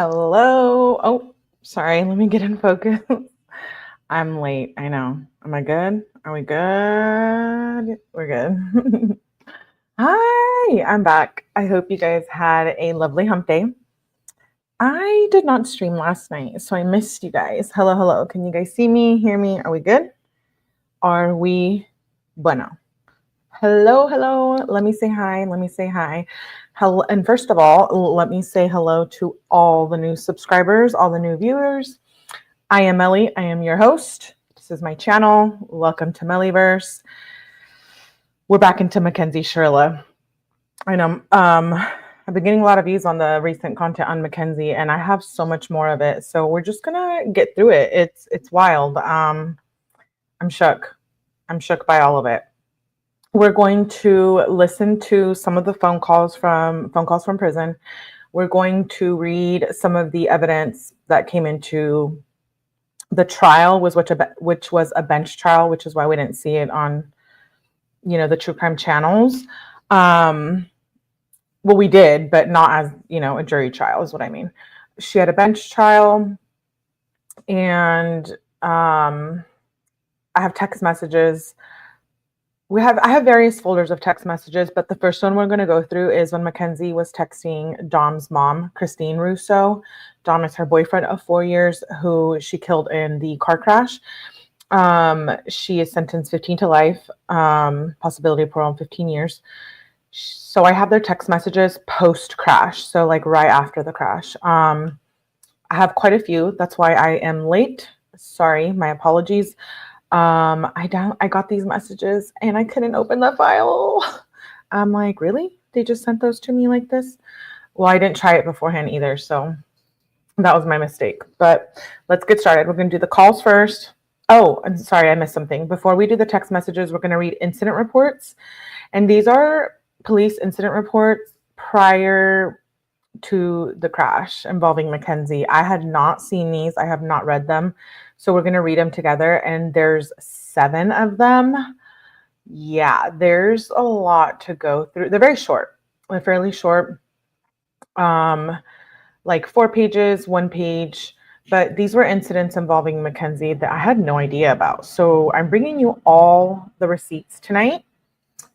Hello. Oh, sorry. Let me get in focus. I'm late. I know. Am I good? Are we good? We're good. Hi, I'm back. I hope you guys had a lovely hump day. I did not stream last night, so I missed you guys. Hello, hello. Can you guys see me, hear me? Are we good? Are we bueno? Hello, hello. Let me say hi. Let me say hi. Hello. And first of all, let me say hello to all the new subscribers, all the new viewers. I am Melly. I am your host. This is my channel. Welcome to Mellyverse. We're back into Mackenzie Shirilla. I know I've been getting a lot of views on the recent content on Mackenzie, and I have so much more of it. So we're just gonna get through it. It's wild. I'm shook. I'm shook by all of it. We're going to listen to some of the phone calls from prison. We're going to read some of the evidence that came into the trial, which was a bench trial, which is why we didn't see it on, the true crime channels. Well, we did, but not as, a jury trial is what I mean. She had a bench trial, and I have text messages. I have various folders of text messages, but the first one we're going to go through is when Mackenzie was texting Dom's mom, Christine Russo. Dom is her boyfriend of 4 years who she killed in the car crash. She is sentenced 15 to life, possibility of parole in 15 years. So I have their text messages post crash. So like right after the crash. I have quite a few. That's why I am late. Sorry, my apologies. I got these messages and I couldn't open the file. I'm like, really? They just sent those to me like this? Well, I didn't try it beforehand either, so that was my mistake. But let's get started. We're going to do the calls first. Oh, I'm sorry, I missed something. Before we do the text messages, we're going to read incident reports. And these are police incident reports prior to the crash involving Mackenzie. I had not seen these. I have not read them. So we're going to read them together, and there's 7 of them. Yeah, there's a lot to go through. They're very short. They're fairly short. Like 4 pages, 1 page. But these were incidents involving Mackenzie that I had no idea about. So I'm bringing you all the receipts tonight.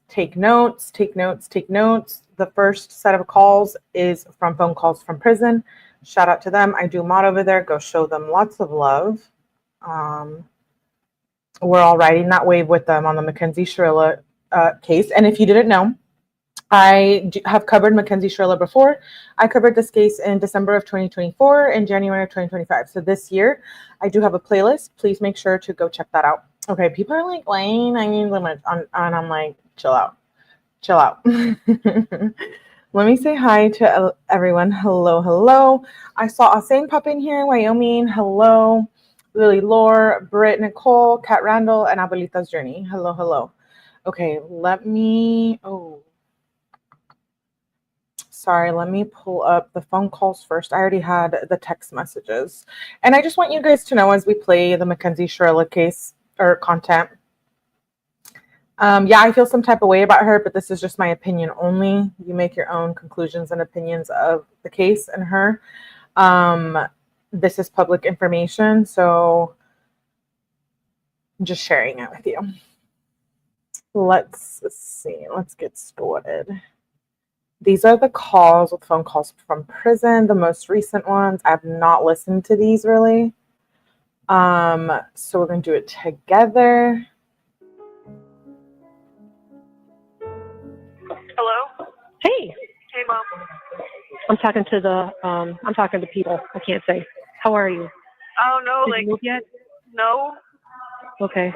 Take notes, take notes, take notes. The first set of calls is from phone calls from prison. Shout out to them. I do mod over there. Go show them lots of love. We're all riding that wave with them on the Mackenzie Shirilla case. And if you didn't know, I have covered Mackenzie Shirilla before. I covered this case in December of 2024 and January of 2025. So this year, I do have a playlist. Please make sure to go check that out. Okay, people are like, Wayne, I need limits. And I'm like, chill out. Chill out. Let me say hi to everyone. Hello, hello. I saw Asane pop in here, Wyoming. Hello. Lily Lore, Britt Nicole, Kat Randall, and Abuelita's Journey. Hello, hello. Okay, let me pull up the phone calls first. I already had the text messages. And I just want you guys to know as we play the Mackenzie Shirilla case or content. Yeah, I feel some type of way about her, but this is just my opinion only. You make your own conclusions and opinions of the case and her. This is public information, so I'm just sharing it with you. Let's see. Let's get started. These are the calls with phone calls from prison, the most recent ones. I have not listened to these really. So we're going to do it together. Hello? Hey. Hey, Mom. I'm talking to people. I can't say. How are you? Oh, no, Did you move yet? No. Okay.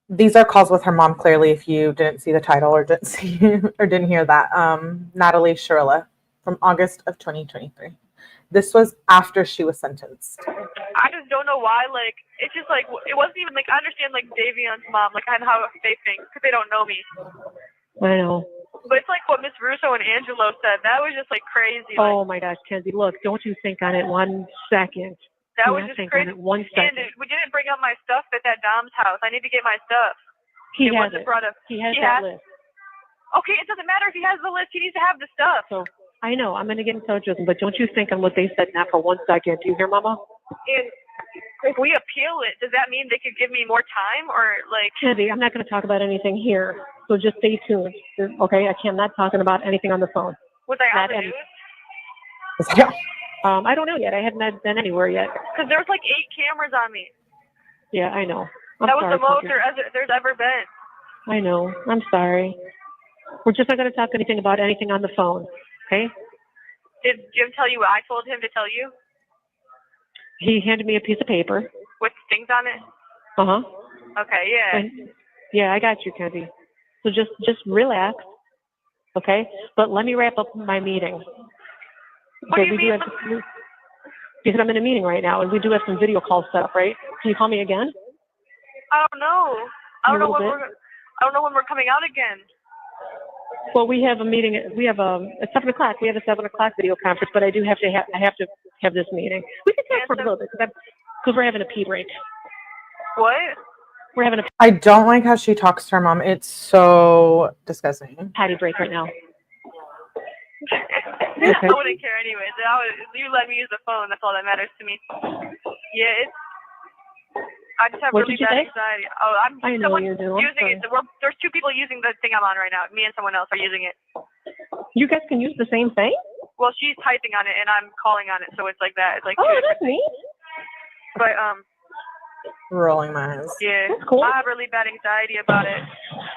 These are calls with her mom, clearly, if you didn't see the title or didn't hear that. Natalie Shirilla from August of 2023. This was after she was sentenced. I just don't know why, it's just, it wasn't even, I understand, Davion's mom, and how they think, because they don't know me. I know. But it's like what Miss Russo and Angelo said. That was just, crazy. Oh, my gosh, Kenzie, look, don't you think on it 1 second. That was just crazy. On it 1 second. And we didn't bring up my stuff at that Dom's house. I need to get my stuff. He has it. He has that list. Okay, it doesn't matter if he has the list. He needs to have the stuff. So I know. I'm going to get in touch with them, but don't you think on what they said now for 1 second. Do you hear, Mama? And if we appeal it, does that mean they could give me more time or like? Kenzie, I'm not going to talk about anything here, so just stay tuned. Okay? I'm not talking about anything on the phone. Was I on Not the any- news? I don't know yet. I haven't been anywhere yet. Because there was like 8 cameras on me. Yeah, I know. That was sorry, the most Kenzie. there's ever been. I know. I'm sorry. We're just not going to talk anything about anything on the phone. Okay? Did Jim tell you what I told him to tell you? He handed me a piece of paper. With things on it? Uh-huh. Okay, yeah. Yeah, I got you, Kenzie. So just relax, okay? But let me wrap up my meeting. What do you mean? Because I'm in a meeting right now, and we do have some video calls set up, right? Can you call me again? I don't know. I don't know when we're coming out again. Well, we have a meeting. We have at 7 o'clock. We have a 7 o'clock video conference, but I have to have this meeting. We can talk for a little bit because we're having a pee break. What? We're having a I don't like how she talks to her mom. It's so disgusting. potty break right now. I wouldn't care anyways. You let me use the phone. That's all that matters to me. Yeah, I just have really bad anxiety. Oh, I know you do. Using it. There's 2 people using the thing I'm on right now. Me and someone else are using it. You guys can use the same thing? Well, she's typing on it and I'm calling on it, so it's like that. It's like that's neat. But Rolling my eyes. yeah, that's cool. I have really bad anxiety about it.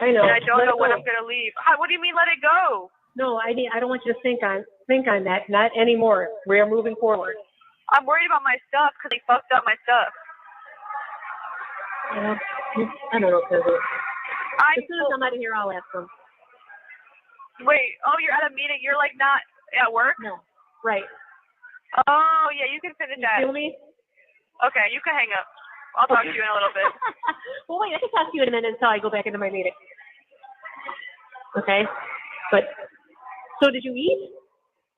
I know. And I don't know when I'm gonna leave. What do you mean let it go? No, I don't want you to think on that. Not anymore. We are moving forward. I'm worried about my stuff because he fucked up my stuff. I don't know, Kenzie. As soon as I'm out of here, I'll ask them. Wait, you're at a meeting. You're like not at work? No. Right. Oh, yeah, you can finish that. You feel me? Okay, you can hang up. I'll talk to you in a little bit. Well, wait, I can talk to you in a minute until I go back into my meeting. Okay? But, so did you eat?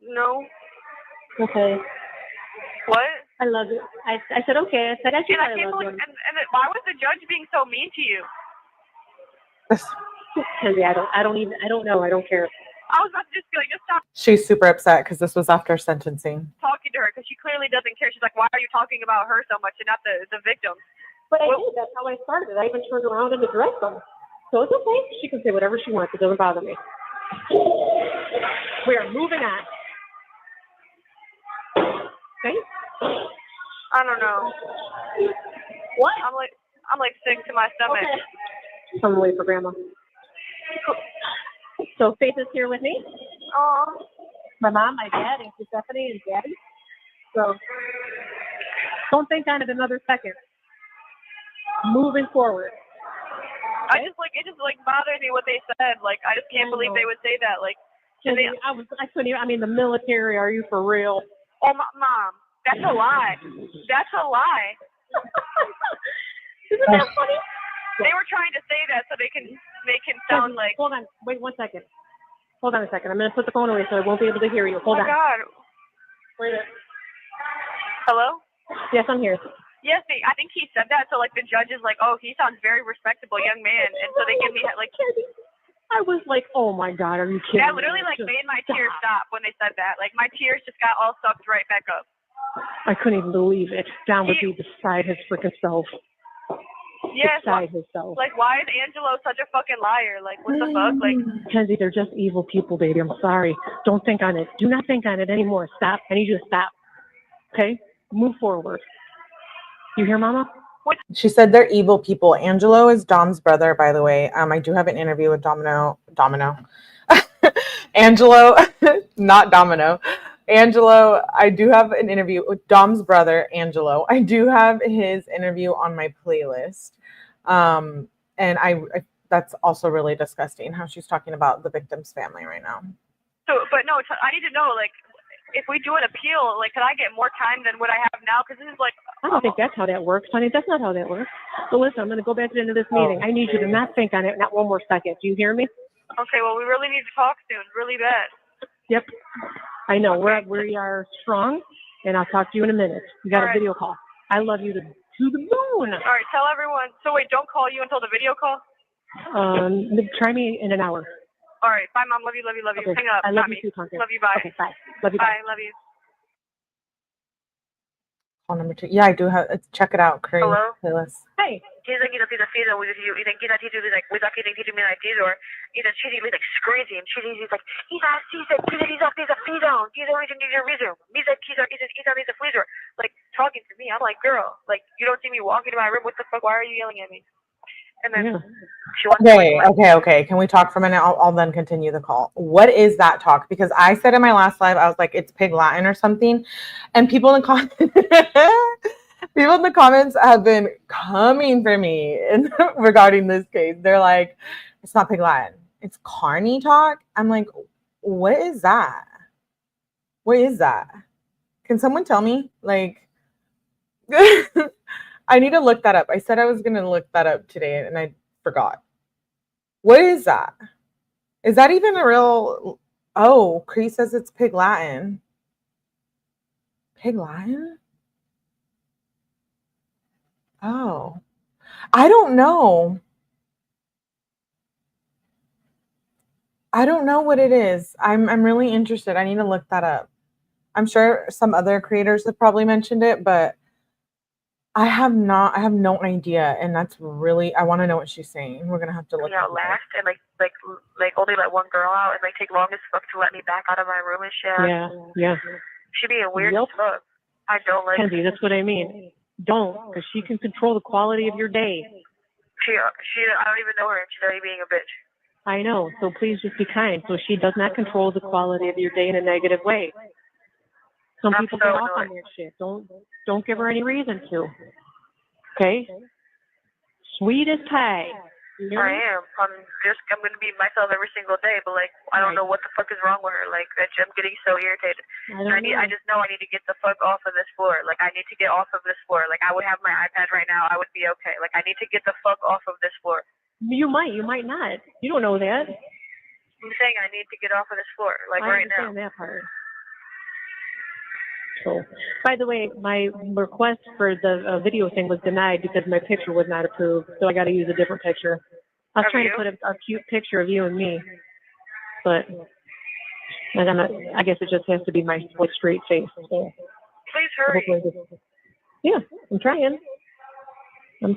No. Okay. What? I love it. I said, okay. I said, I should and love you. And why was the judge being so mean to you? Kenzie, I don't know. I don't care. I was about to just be like, just stop She's super upset because this was after sentencing. talking to her because she clearly doesn't care. She's like, why are you talking about her so much and not the victim? But I did. That's how I started. I even turned around and addressed them. So it's okay. She can say whatever she wants. It doesn't bother me. We are moving on. Okay? I don't know. What? I'm like sick to my stomach. Okay. I'm waiting for Grandma. So Faith is here with me. Oh. My mom, my dad, and Stephanie and Daddy. So don't think on it another second. Moving forward. Okay? It just bothers me what they said. Like I just can't believe they would say that. Like I couldn't even. I mean, the military. Are you for real? Oh, Mom, that's a lie. That's a lie. Isn't that funny? They were trying to say that so they can make him sound like. Hold on. Wait 1 second. Hold on a second. I'm going to put the phone away so I won't be able to hear you. Hold on. Oh, God. Wait a minute. Hello? Yes, I'm here. Yes, I think he said that. So, like, the judge is like, oh, he sounds very respectable young man. And so they give me, like. I was like, oh, my God, are you kidding me? That literally, like, made my tears stop when they said that. Like, my tears just got all sucked right back up. I couldn't even believe it. Don would be beside his freaking self. Yes. Beside himself. Like, why is Angelo such a fucking liar? Like, what the fuck? Like, Kenzie, they're just evil people, baby. I'm sorry. Don't think on it. Do not think on it anymore. Stop. I need you to stop. Okay? Move forward. You hear, Mama? what? She said they're evil people. Angelo is Dom's brother, by the way. I do have an interview with Domino. Angelo, not Domino. Angelo, I do have an interview with Dom's brother, Angelo. I do have his interview on my playlist. And I that's also really disgusting how she's talking about the victim's family right now. So, but no, I need to know, like, if we do an appeal, like, can I get more time than what I have now? Because this is like. I don't think that's how that works, honey. That's not how that works. So listen, I'm going to go back into this meeting. I need you to not think on it, not one more second. Do you hear me? Okay, well, we really need to talk soon, really bad. Yep. I know. We are strong, and I'll talk to you in a minute. You got a video call. I love you to the moon. All right, tell everyone. So wait, don't call you until the video call? Try me in an hour. All right. Bye, Mom. Love you, love you, love you. Okay. Hang up. I love Not you me. too, Concurrent. Love you. Bye. Okay, bye. Love you, bye. Bye. Love you. Call number 2. Yeah, I do have. Check it out, Cree. Hello? Playlist. Hey. He's like, he's a feeder with you. He's like, he's like, we're not getting to me like this, or he's like crazy, and he's like, he's a feeder. He's always in your reason. He's a freezer. Like, talking to me. I'm like, girl, like, you don't see me walking to my room. What the fuck? Why are you yelling at me? And then she wants Okay. Can we talk for a minute? I'll then continue the call. What is that talk? Because I said in my last live, I was like, it's Pig Latin or something. And people in the comments have been coming for me regarding this case. They're like, it's not Pig Latin. It's Carney talk. I'm like, what is that? What is that? Can someone tell me? Like, I need to look that up. I said I was going to look that up today and I forgot. What is that? Is that even a real? Oh, Cree says it's Pig Latin. Pig Latin? Oh, I don't know. I don't know what it is. I'm really interested. I need to look that up. I'm sure some other creators have probably mentioned it, but I have no idea, and that's really, I want to know what she's saying. We're gonna have to look out last and like only let one girl out and like take long as fuck to let me back out of my room and shit. Yeah. She being weird as fuck. I don't like Kenzie, that's what I mean. Don't, because she can control the quality of your day. She I don't even know her and she's already being a bitch. I know, so please just be kind. So she does not control the quality of your day in a negative way. Some people get off on that shit. Don't give her any reason to. Okay? Sweet as pie. I am. I'm gonna be myself every single day, but like I don't know what the fuck is wrong with her. Like I'm getting so irritated. I just know I need to get the fuck off of this floor. Like I need to get off of this floor. Like I would have my iPad right now, I would be okay. Like I need to get the fuck off of this floor. You might not. You don't know that. I'm saying I need to get off of this floor, like right now. I understand that part. So, by the way, my request for the video thing was denied because my picture was not approved, so I got to use a different picture. I was trying to put a cute picture of you and me, but I guess it just has to be my straight face. So. Please hurry. Yeah, I'm trying. I'm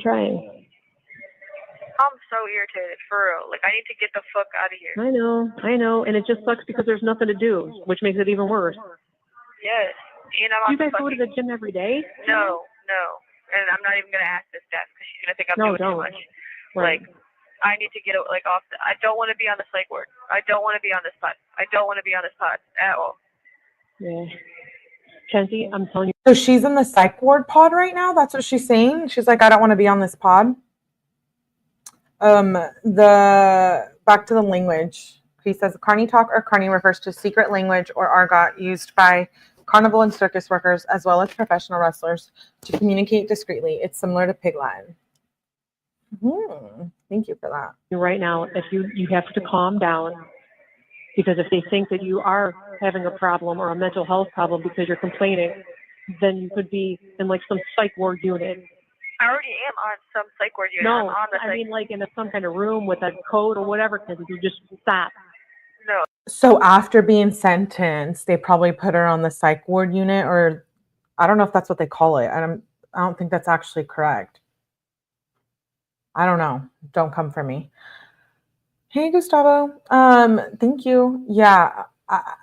so irritated, for real. Like, I need to get the fuck out of here. I know, and it just sucks because there's nothing to do, which makes it even worse. Yes. You guys go to the gym every day? No. And I'm not even going to ask this Steph because she's going to think I'm doing too much. Right. Like, I need to get off I don't want to be on the psych ward. I don't want to be on this pod. I don't want to be on this pod at all. Yeah. Kenzie, I'm telling you. So she's in the psych ward pod right now? That's what she's saying? She's like, I don't want to be on this pod. Back to the language. He says carny talk or carny refers to secret language or argot used by carnival and circus workers as well as professional wrestlers to communicate discreetly. It's similar to Pig Latin. Thank you for that. Right now, if you have to calm down, because if they think that you are having a problem or a mental health problem because you're complaining, then you could be in like some psych ward unit. I already am on some psych ward unit. No, I mean like in some kind of room with a code or whatever, because you just stop. No. So after being sentenced, they probably put her on the psych ward unit, or I don't know if that's what they call it. I don't think that's actually correct. I don't know. Don't come for me. Hey, Gustavo. Thank you. Yeah, I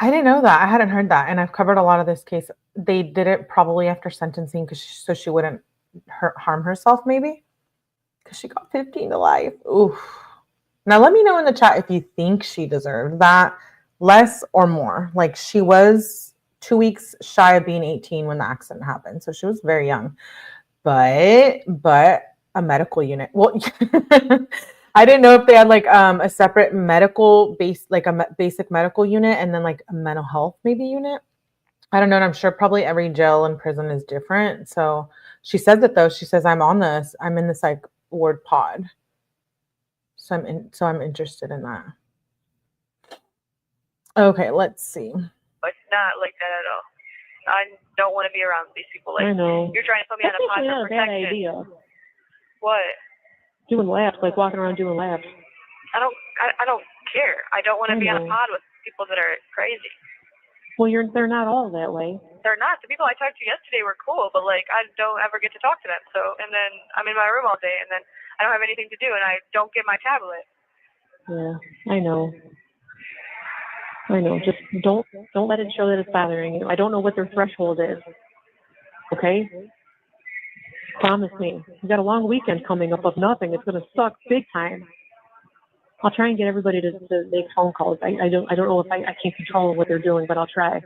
didn't know that. I hadn't heard that, and I've covered a lot of this case. They did it probably after sentencing so she wouldn't harm herself, maybe, because she got 15 to life. Oof. Now let me know in the chat if you think she deserved that, less or more. Like, she was 2 weeks shy of being 18 when the accident happened, so she was very young. But a medical unit. Well, I didn't know if they had like a separate medical base, like a basic medical unit, and then like a mental health maybe unit. I don't know. And I'm sure probably every jail and prison is different. So she says it though. She says, I'm in the psych ward pod. So I'm interested in that. Okay, let's see. It's not like that at all. I don't want to be around these people. Like, I know. You're trying to put me on a pod for protection. Bad idea. What? Doing laps, like walking around doing laps. I don't care. I don't want to be on a pod with people that are crazy. Well, they're not all that way. They're not. The people I talked to yesterday were cool, but like I don't ever get to talk to them. So, and then I'm in my room all day, and then I don't have anything to do, and I don't get my tablet. Yeah, I know. Just don't let it show that it's bothering you. I don't know what their threshold is. Okay? Promise me. You got a long weekend coming up of nothing. It's gonna suck big time. I'll try and get everybody to make phone calls. I don't know if I can't control what they're doing, but I'll try.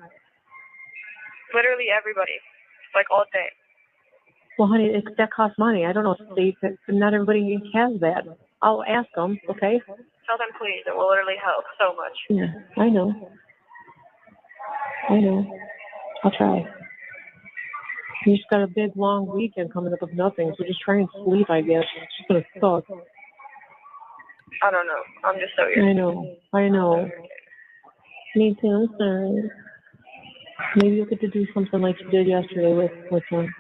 Literally everybody, like all day. Well, honey, that costs money. I don't know if not everybody has that. I'll ask them, okay? Tell them, please. It will literally help so much. Yeah, I know. I'll try. You just got a big, long weekend coming up of nothing, so just try and sleep, I guess. It's just going to suck. I don't know. I'm just so irritated. I know. Me too. I'm sorry. Maybe you'll get to do something like you did yesterday with him.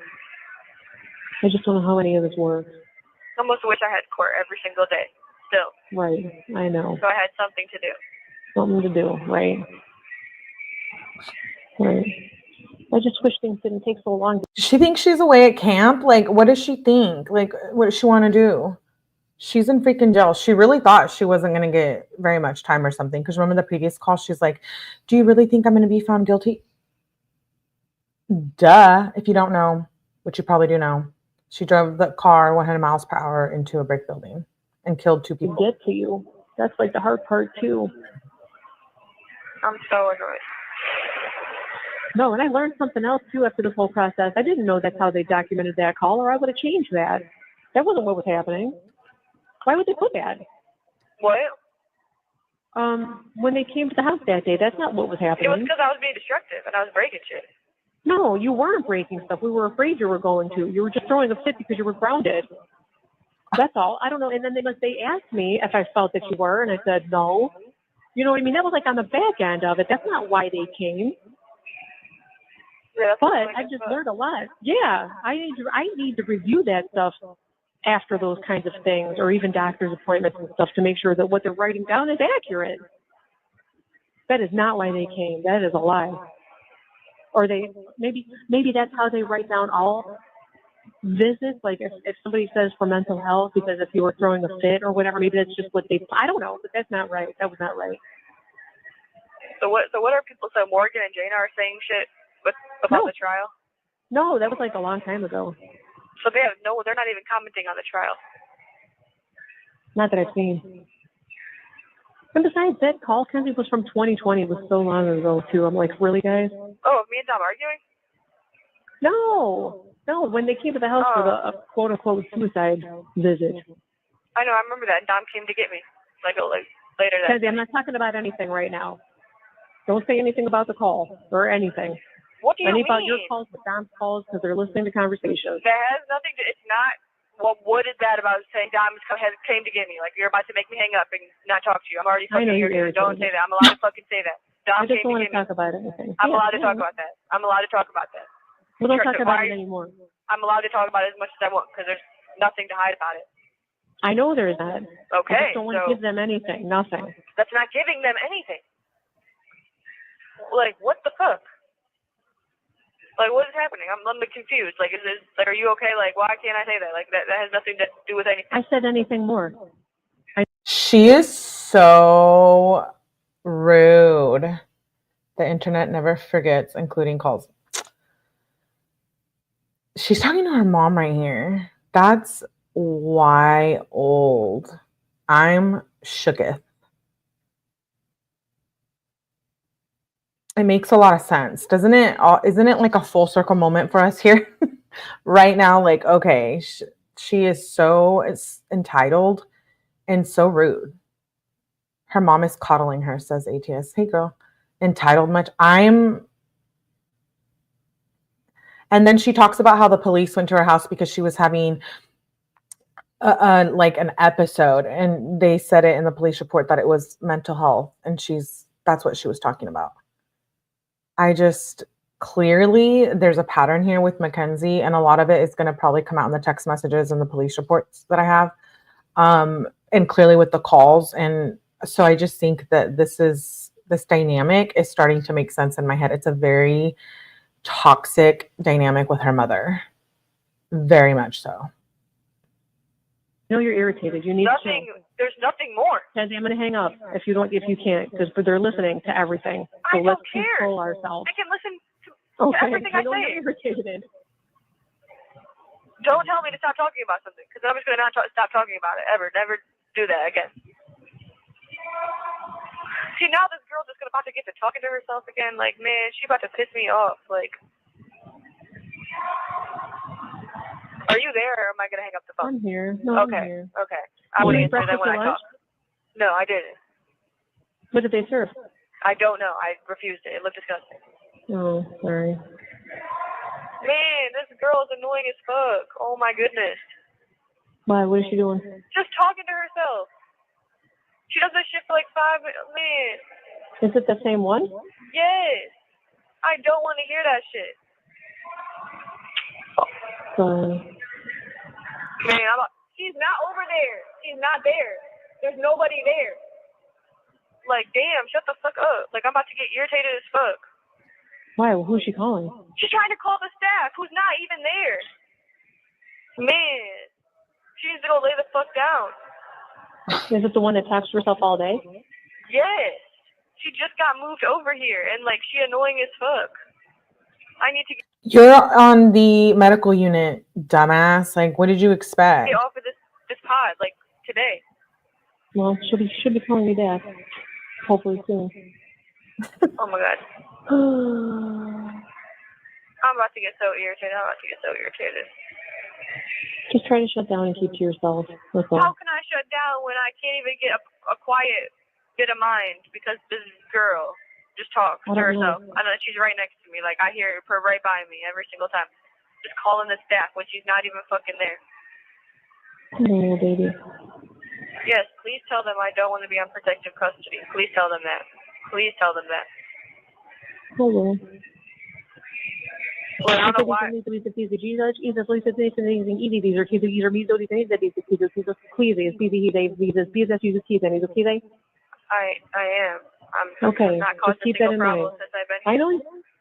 I just don't know how any of this works. I almost wish I had court every single day. Still. Right. I know. So I had something to do. Something to do. Right. I just wish things didn't take so long. She thinks she's away at camp. Like, what does she think? Like, what does she want to do? She's in freaking jail. She really thought she wasn't going to get very much time or something. Because remember the previous call? She's like, do you really think I'm going to be found guilty? Duh. If you don't know, which you probably do know, she drove the car 100 miles per hour into a brick building and killed 2 people. Get to you. That's like the hard part too. I'm so annoyed. No, and I learned something else too after this whole process. I didn't know that's how they documented that call, or I would have changed that. That wasn't what was happening. Why would they put that? What? When they came to the house that day, that's not what was happening. It was because I was being destructive and I was breaking shit. No, you weren't breaking stuff. We were afraid you were going to. You were just throwing a fit because you were grounded. That's all. I don't know. And then they asked me if I felt that you were, and I said no. You know what I mean? That was like on the back end of it. That's not why they came. Yeah, but I just learned a lot. Yeah, I need to review that stuff after those kinds of things, or even doctor's appointments and stuff, to make sure that what they're writing down is accurate. That is not why they came. That is a lie. Or maybe that's how they write down all visits. Like if somebody says for mental health because if you were throwing a fit or whatever, maybe that's just what I don't know, but that's not right. That was not right. So what are people? So Morgan and Jana are saying shit about the trial? No, that was like a long time ago. So they're not even commenting on the trial. Not that I've seen. And besides, that call, Kenzie, was from 2020. It was so long ago, too. I'm like, really, guys? Oh, me and Dom arguing? No, when they came to the house for the quote-unquote suicide visit. I know, I remember that. Dom came to get me, like later that Kenzie, I'm not talking about anything right now. Don't say anything about the call or anything. What do you mean? About your calls, but Dom's calls, because they're listening to conversations. That has nothing to, it's not, well, what is that about saying Dom came to get me? Like, you're about to make me hang up and not talk to you. I'm already fucking irritated. Don't say that. I'm allowed to fucking say that. Dom I just don't want to to talk about anything. I'm allowed to talk about that. I'm allowed to talk about that. Well, don't talk about it anymore. I'm allowed to talk about it as much as I want, because there's nothing to hide about it. I know there's not. Okay. I just don't want to give them anything. Nothing. That's not giving them anything. Like, what the fuck? Like, what is happening? I'm confused. Like, are you okay? Like, why can't I say that? Like, that has nothing to do with anything. I said anything more. She is so rude. The internet never forgets, including calls. She's talking to her mom right here. That's wild. I'm shooketh. It makes a lot of sense, doesn't it? Isn't it like a full circle moment for us here right now? Like, okay, she is so entitled and so rude. Her mom is coddling her, says ATS. Hey, girl, entitled much? And then she talks about how the police went to her house because she was having like an episode, and they said it in the police report that it was mental health, and that's what she was talking about. Clearly there's a pattern here with Mackenzie, and a lot of it is going to probably come out in the text messages and the police reports that I have. and clearly with the calls. And so I just think that this dynamic is starting to make sense in my head. It's a very toxic dynamic with her mother. Very much so. No, you're irritated. You need nothing. There's nothing more. Kenzie, I'm going to hang up if you can't, because they're listening to everything. So I let's don't care. control ourselves. I can listen to Okay, everything I I know say. you're irritated. Don't tell me to stop talking about something, because I'm just going to not stop talking about it ever. Never do that again. See, now this girl's just about to get to talking to herself again. Like, man, she about to piss me off. Like, are you there, or am I going to hang up the phone? I'm here. No, okay. I'm here. Okay. I would answer then when I lunch? talk. No, I didn't. What did they serve? I don't know. I refused it. It looked disgusting. Oh, sorry. Man, this girl is annoying as fuck. Oh my goodness. Why? What is she doing? Just talking to herself. She does this shit for like 5 minutes. Man. Is it the same one? Yes. I don't want to hear that shit. Man, she's not over there. She's not there. There's nobody there. Like, damn, shut the fuck up. Like, I'm about to get irritated as fuck. Why? Who's she calling? She's trying to call the staff, who's not even there. Man, she needs to go lay the fuck down. Is it the one that talks to herself all day? Yes. She just got moved over here, and, like, she annoying as fuck. I need to get... You're on the medical unit, dumbass. Like, what did you expect? Get off of this pod, like, today. Well, should be calling me back. Hopefully soon. Oh, my God. I'm about to get so irritated. Just try to shut down and keep to yourself. That's all. How can I shut down when I can't even get a quiet bit of mind because this girl just talks to herself? I know she's right next to me. Like, I hear her right by me every single time. Just calling the staff when she's not even fucking there. No, baby. Yes, please tell them I don't want to be on protective custody. Please tell them that. Please tell them that. Hello. Well, I don't know why. I am. I'm okay. not causing a single problem since I've been here.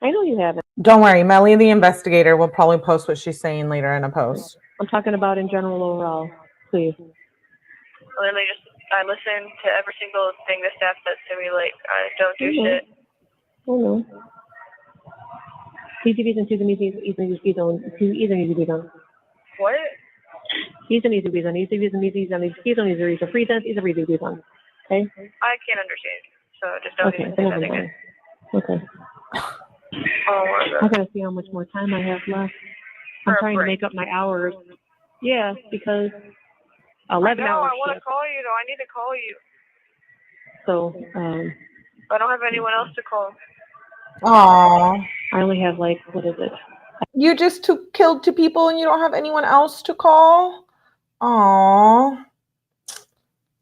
I know you haven't. Don't worry, Melly, the investigator, will probably post what she's saying later in a post. I'm talking about in general overall. Please. Literally, I listen to every single thing the staff says to me. Like, I don't do shit. Oh no. What? Okay? I can't understand. So just don't even say that again. Okay. Oh my God. I gotta see how much more time I have left. I'm trying to make up my hours. Yeah, because 11 hours. I want to call you though. I need to call you. So, I don't have anyone else to call. Aww. I only have like, what is it? You just killed 2 people and you don't have anyone else to call? Aww.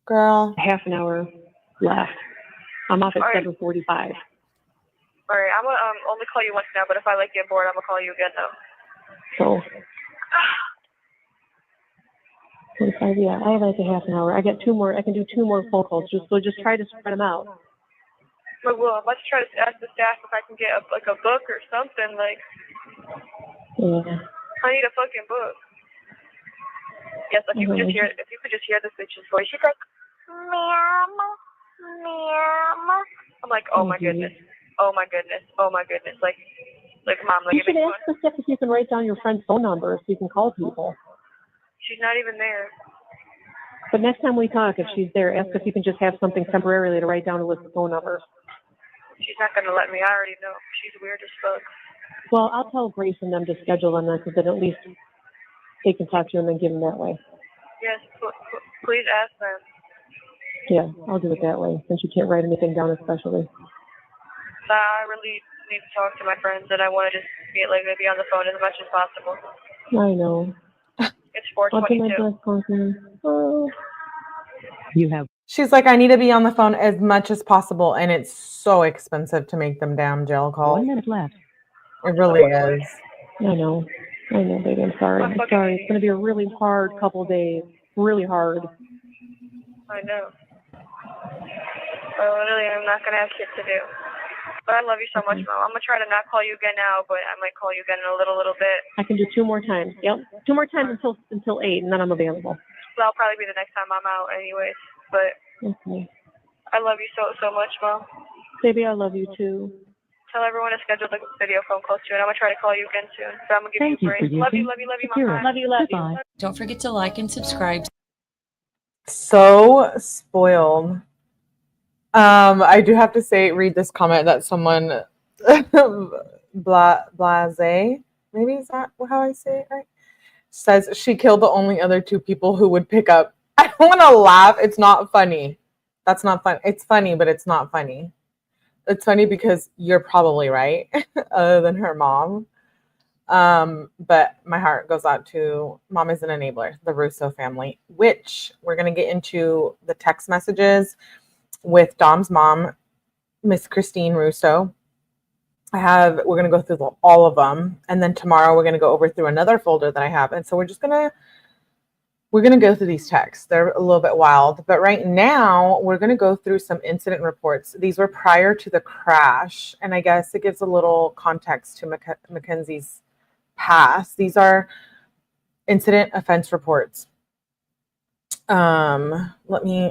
Girl. Half an hour left. I'm off at 7:45. All right, I'm gonna only call you once now, but if I get bored, I'm gonna call you again though. So, 45, yeah, I have like a half an hour. I got 2 more. I can do 2 more phone calls. Just try to spread them out. Well, let's try to ask the staff if I can get a book or something. Like, yeah. I need a fucking book. Yes, if you could just hear this bitch's voice, she's like, ma'am. I'm like, oh my goodness. Oh my goodness. Oh my goodness. Like, Mom, like, you should ask the staff if you can write down your friend's phone number so you can call people. She's not even there. But next time we talk, if she's there, ask if you can just have something temporarily to write down a list of phone numbers. She's not going to let me. I already know. She's weird as fuck. Well, I'll tell Grace and them to schedule them then, because then at least they can talk to you and then give them that way. Yes, please ask them. Yeah, I'll do it that way, since you can't write anything down especially. I really need to talk to my friends, and I want to just be on the phone as much as possible. I know. It's 4:22. Oh. You have. She's like, I need to be on the phone as much as possible, and it's so expensive to make them damn jail calls. 1 minute left. It really is. I know, baby. I'm sorry. It's going to be a really hard couple of days. Really hard. I know. Literally, I'm not gonna have shit to do. But I love you so much, Mom. I'm gonna try to not call you again now, but I might call you again in a little bit. I can do 2 more times. Yep, 2 more times until 8, and then I'm available. That'll probably be the next time I'm out, anyways. But Okay. I love you so much, Mom. Baby, I love you too. Tell everyone to schedule the video phone call soon. I'm gonna try to call you again soon. So I'm gonna give you a break. Love you, Mom. Love you. Don't forget to like and subscribe. So spoiled. I do have to read this comment that someone blase, maybe is that how I say it right? Says she killed the only other 2 people who would pick up. I don't want to laugh. It's not funny. That's not fun. It's funny, but it's not funny. It's funny because you're probably right, other than her mom. But my heart goes out to Mom is an Enabler, the Russo family, which we're going to get into the text messages with Dom's mom, Miss Christine Russo. We're going to go through all of them. And then tomorrow we're going to go over through another folder that I have. And so we're going to go through these texts. They're a little bit wild, but right now we're going to go through some incident reports. These were prior to the crash. And I guess it gives a little context to Mackenzie's past. These are incident offense reports. Let me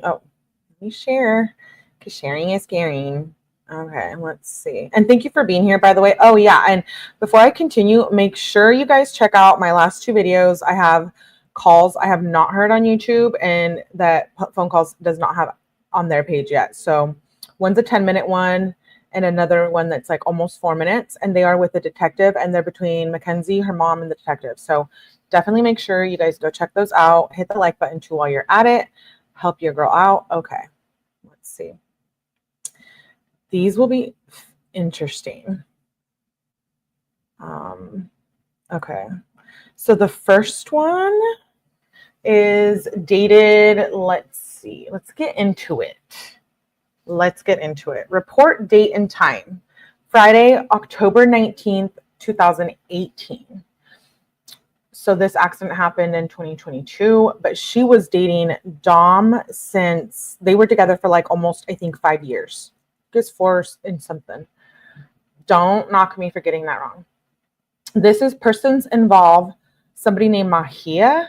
share, because sharing is caring. Okay, let's see. And thank you for being here, by the way. Oh yeah, and before I continue, make sure you guys check out my last 2 videos. I have calls I have not heard on YouTube, and that phone calls does not have on their page yet. So one's a 10-minute one and another one that's like almost 4 minutes, and they are with the detective, and they're between Mackenzie, her mom, and the detective. So definitely make sure you guys go check those out. Hit the like button too while you're at it. Help your girl out. Okay, let's see. These will be interesting. Okay, so the first one is dated, let's see, let's get into it. Report date and time, Friday, October 19th, 2018. So this accident happened in 2022, but she was dating Dom since they were together for like almost, I think, 5 years. I guess 4 and something. Don't knock me for getting that wrong. This is persons involved, somebody named Mahia,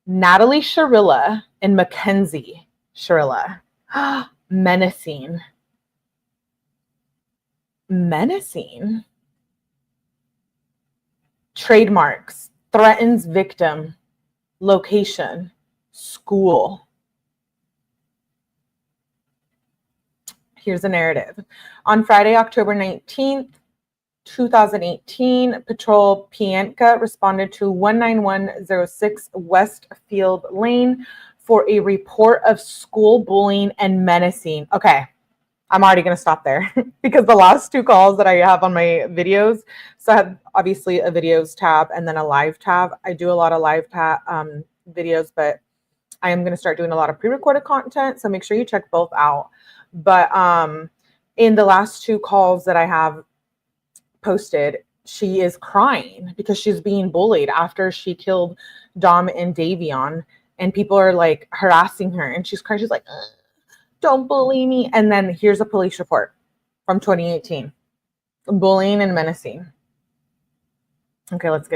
Natalie Shirilla, and Mackenzie Shirilla. Menacing. Trademarks, threatens victim, location, school. Here's a narrative. On Friday, October 19th, 2018, Patrol Pienka responded to 19106 Westfield Lane for a report of school bullying and menacing. Okay, I'm already going to stop there because the last 2 calls that I have on my videos, so I have obviously a videos tab and then a live tab. I do a lot of live videos, but I am going to start doing a lot of pre-recorded content, so make sure you check both out. But in the last 2 calls that I have posted, she is crying because she's being bullied after she killed Dom and Davion, and people are like harassing her, and she's crying. She's like, don't bully me. And then here's a police report from 2018. Bullying and menacing. Okay, let's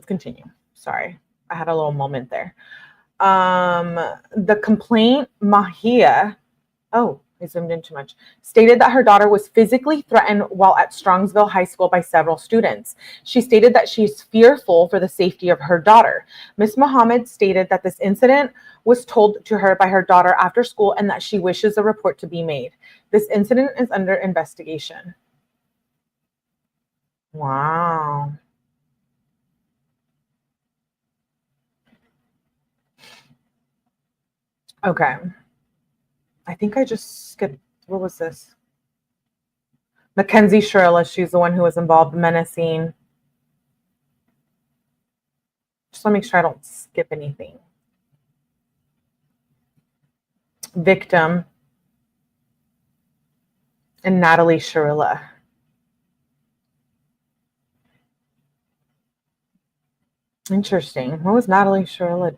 continue. Sorry, I had a little moment there. The complaint, Mahia, I zoomed in too much, stated that her daughter was physically threatened while at Strongsville High School by several students. She stated that she's fearful for the safety of her daughter. Ms. Muhammad stated that this incident was told to her by her daughter after school and that she wishes a report to be made. This incident is under investigation. Wow. Okay. I think I just skipped. What was this? Mackenzie Shirilla, she's the one who was involved, menacing. Just want to make sure I don't skip anything. Victim and Natalie Shirilla. Interesting. What was Natalie Shirilla?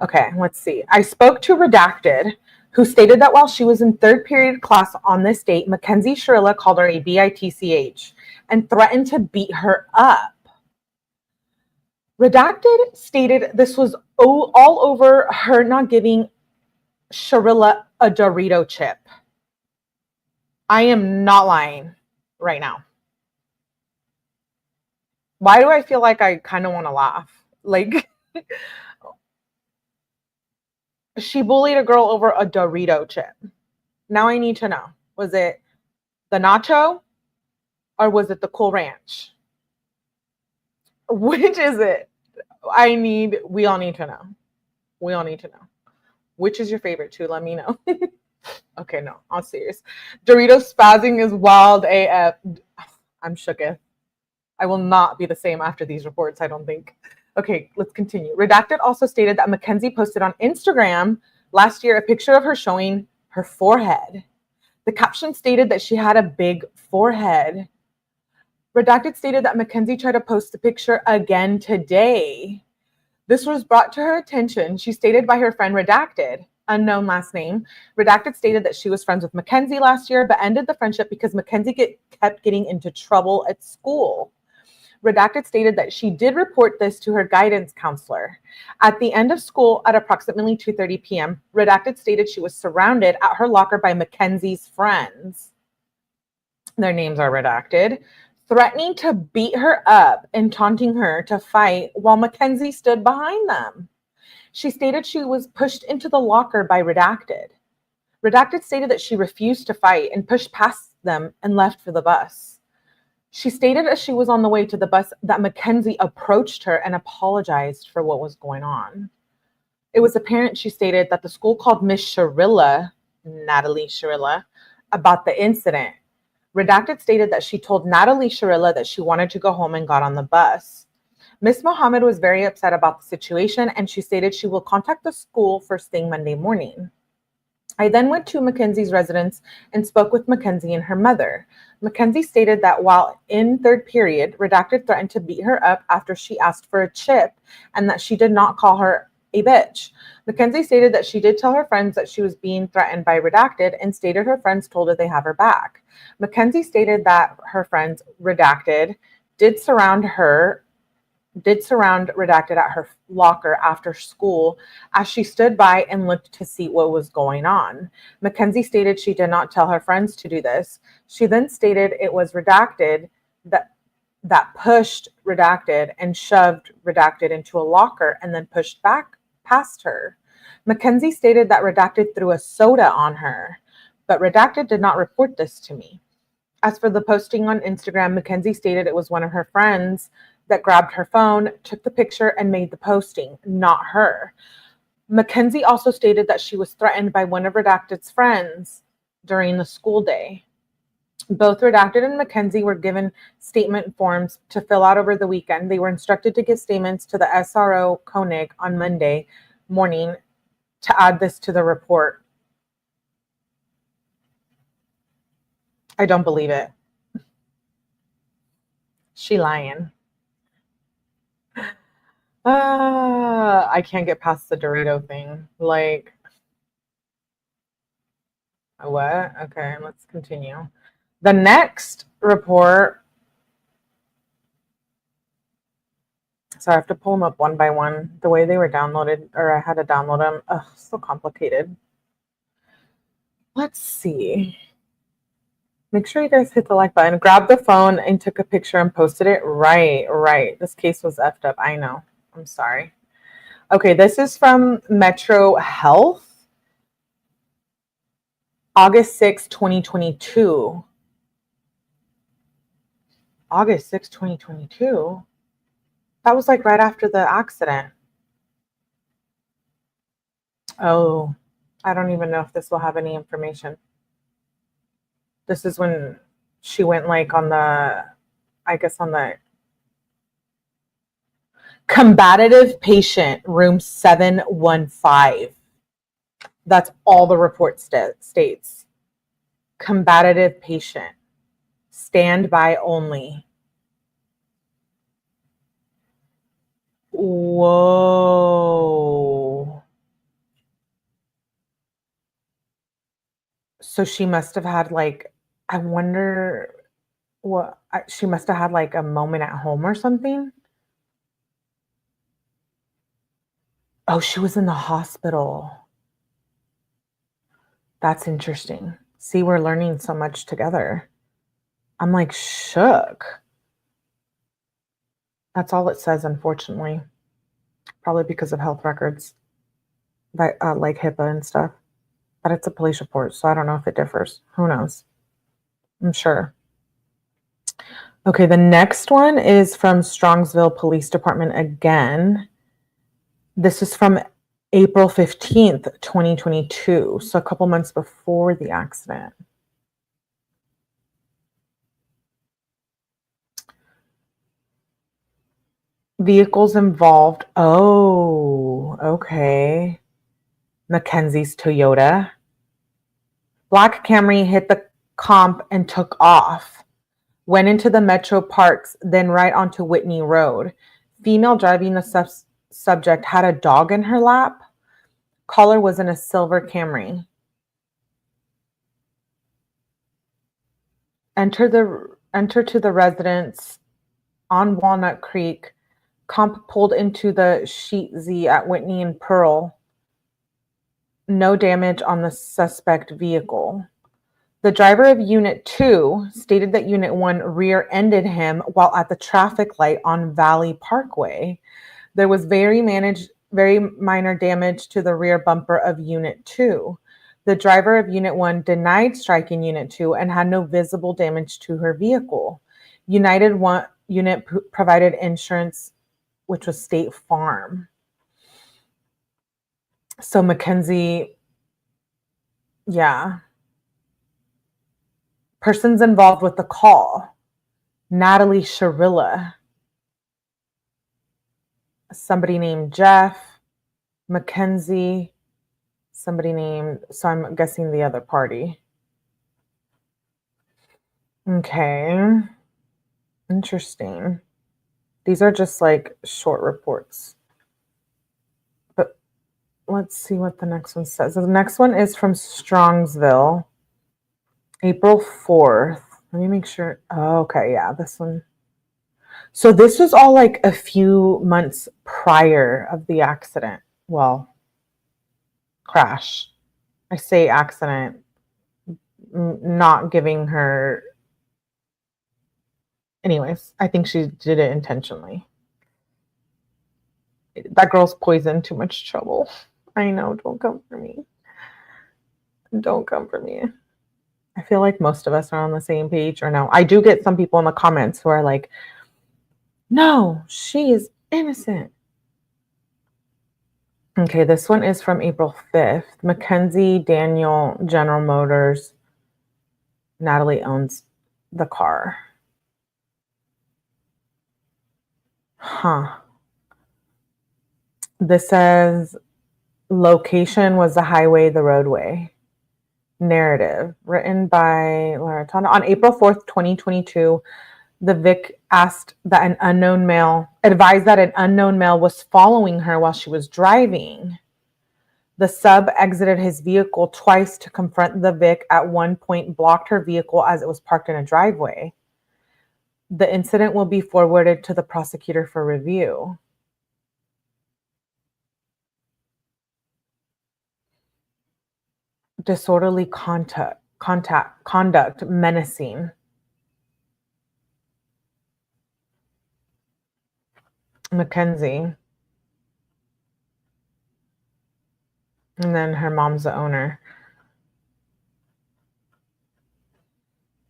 Okay, let's see. I spoke to Redacted, who stated that while she was in third period class on this date, Mackenzie Shirilla called her a bitch and threatened to beat her up. Redacted stated this was all over her not giving Shirilla a Dorito chip. I am not lying right now. Why do I feel like I kind of want to laugh? Like, she bullied a girl over a Dorito chip. Now I need to know, was it the nacho or was it the Cool Ranch? Which is it? We all need to know. We all need to know. Which is your favorite too? Let me know. Okay, no, I'm serious. Doritos spazzing is wild AF. I'm shooketh. I will not be the same after these reports, I don't think. Okay, let's continue. Redacted also stated that Mackenzie posted on Instagram last year a picture of her showing her forehead. The caption stated that she had a big forehead. Redacted stated that Mackenzie tried to post the picture again today. This was brought to her attention, she stated, by her friend Redacted, unknown last name. Redacted stated that she was friends with Mackenzie last year, but ended the friendship because Mackenzie kept getting into trouble at school. Redacted stated that she did report this to her guidance counselor. At the end of school at approximately 2:30 p.m., Redacted stated she was surrounded at her locker by Mackenzie's friends. Their names are redacted, threatening to beat her up and taunting her to fight while Mackenzie stood behind them. She stated she was pushed into the locker by Redacted. Redacted stated that she refused to fight and pushed past them and left for the bus. She stated as she was on the way to the bus that Mackenzie approached her and apologized for what was going on. It was apparent, she stated, that the school called Miss Shirilla, Natalie Shirilla, about the incident. Redacted stated that she told Natalie Shirilla that she wanted to go home and got on the bus. Miss Mohammed was very upset about the situation, and she stated she will contact the school first thing Monday morning. I then went to Mackenzie's residence and spoke with Mackenzie and her mother. Mackenzie stated that while in third period, Redacted threatened to beat her up after she asked for a chip and that she did not call her a bitch. Mackenzie stated that she did tell her friends that she was being threatened by Redacted and stated her friends told her they have her back. Mackenzie stated that her friends, Redacted, did surround Redacted at her locker after school as she stood by and looked to see what was going on. Mackenzie stated she did not tell her friends to do this. She then stated it was Redacted that pushed Redacted and shoved Redacted into a locker and then pushed back past her. Mackenzie stated that Redacted threw a soda on her, but Redacted did not report this to me. As for the posting on Instagram, Mackenzie stated it was one of her friends that grabbed her phone, took the picture, and made the posting, not her. Mackenzie also stated that she was threatened by one of Redacted's friends during the school day. Both Redacted and Mackenzie were given statement forms to fill out over the weekend. They were instructed to give statements to the SRO Koenig on Monday morning to add this to the report. I don't believe it. She lying. I can't get past the Dorito thing. Like, what? Okay, let's continue. The next report. So I have to pull them up one by one. The way they were downloaded, or I had to download them. Ugh, so complicated. Let's see. Make sure you guys hit the like button. Grab the phone and took a picture and posted it. Right. This case was effed up. I know. I'm sorry. Okay, this is from Metro Health. August 6, 2022. August 6, 2022? That was like right after the accident. Oh, I don't even know if this will have any information. This is when she went like on the combative patient, room 715. That's all the report states. Combative patient. Standby only. Whoa. So she must have had like, I wonder what, she must have had like a moment at home or something. Oh, she was in the hospital. That's interesting. See, we're learning so much together. I'm like shook. That's all it says, unfortunately. Probably because of health records, like HIPAA and stuff. But it's a police report, so I don't know if it differs. Who knows? I'm sure. Okay, the next one is from Strongsville Police Department again. This is from April 15th, 2022, so a couple months before the accident. Vehicles involved. Oh, okay. Mackenzie's Toyota. Black Camry hit the comp and took off. Went into the Metro Parks, then right onto Whitney Road. Female driving the subject had a dog in her lap. Caller was in a silver Camry. Enter to the residence on Walnut Creek. Comp pulled into the Sheet Z at Whitney and Pearl. No damage on the suspect vehicle. The driver of Unit 2 stated that Unit 1 rear-ended him while at the traffic light on Valley Parkway. There was very minor damage to the rear bumper of Unit 2. The driver of Unit 1 denied striking Unit 2 and had no visible damage to her vehicle. Unit provided insurance, which was State Farm. So Mackenzie, yeah. Persons involved with the call: Natalie Shirilla, somebody named Jeff, Mackenzie, somebody named, so I'm guessing the other party. Okay, interesting. These are just like short reports. But let's see what the next one says. The next one is from Strongsville, April 4th. Let me make sure. Oh, okay, yeah, this one. So this was all like a few months prior of the accident. Well, crash. I say accident, not giving her. Anyways, I think she did it intentionally. That girl's poisoned, too much trouble. I know, don't come for me. Don't come for me. I feel like most of us are on the same page, or no. I do get some people in the comments who are like, no, she is innocent. Okay, this one is from April 5th. Mackenzie Daniel, General Motors. Natalie owns the car. Huh. This says location was the highway, the roadway. Narrative written by Laura Tana. On April 4th, 2022, the Vic advised that an unknown male was following her while she was driving. The sub exited his vehicle twice to confront the Vic. At one point, blocked her vehicle as it was parked in a driveway. The incident will be forwarded to the prosecutor for review. Disorderly conduct, menacing. Mackenzie. And then her mom's the owner.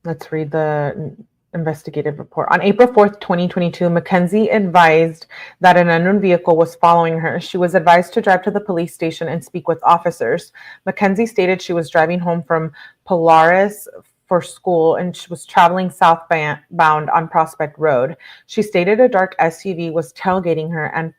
Let's read the investigative report. On April 4th, 2022, Mackenzie advised that an unknown vehicle was following her. She was advised to drive to the police station and speak with officers. Mackenzie stated she was driving home from Polaris for school and she was traveling southbound on Prospect Road. She stated a dark SUV was tailgating her and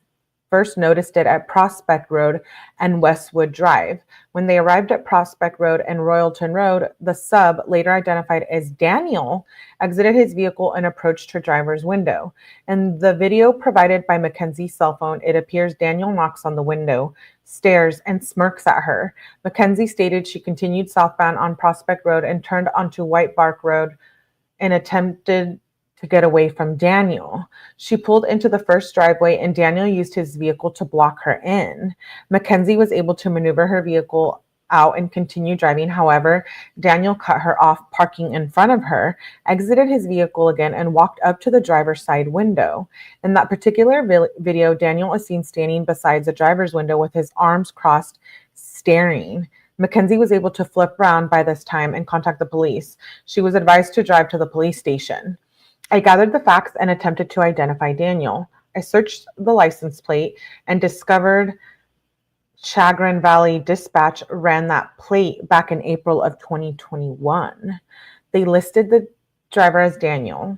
first noticed it at Prospect Road and Westwood Drive. When they arrived at Prospect Road and Royalton Road, the sub, later identified as Daniel, exited his vehicle and approached her driver's window. In the video provided by Mackenzie's cell phone, it appears Daniel knocks on the window, stares, and smirks at her. Mackenzie stated she continued southbound on Prospect Road and turned onto White Bark Road and attempted to get away from Daniel. She pulled into the first driveway and Daniel used his vehicle to block her in. Mackenzie was able to maneuver her vehicle out and continue driving. However, Daniel cut her off, parking in front of her, exited his vehicle again, and walked up to the driver's side window. In that particular video, Daniel is seen standing beside the driver's window with his arms crossed, staring. Mackenzie was able to flip around by this time and contact the police. She was advised to drive to the police station. I gathered the facts and attempted to identify Daniel. I searched the license plate and discovered Chagrin Valley Dispatch ran that plate back in April of 2021. They listed the driver as Daniel.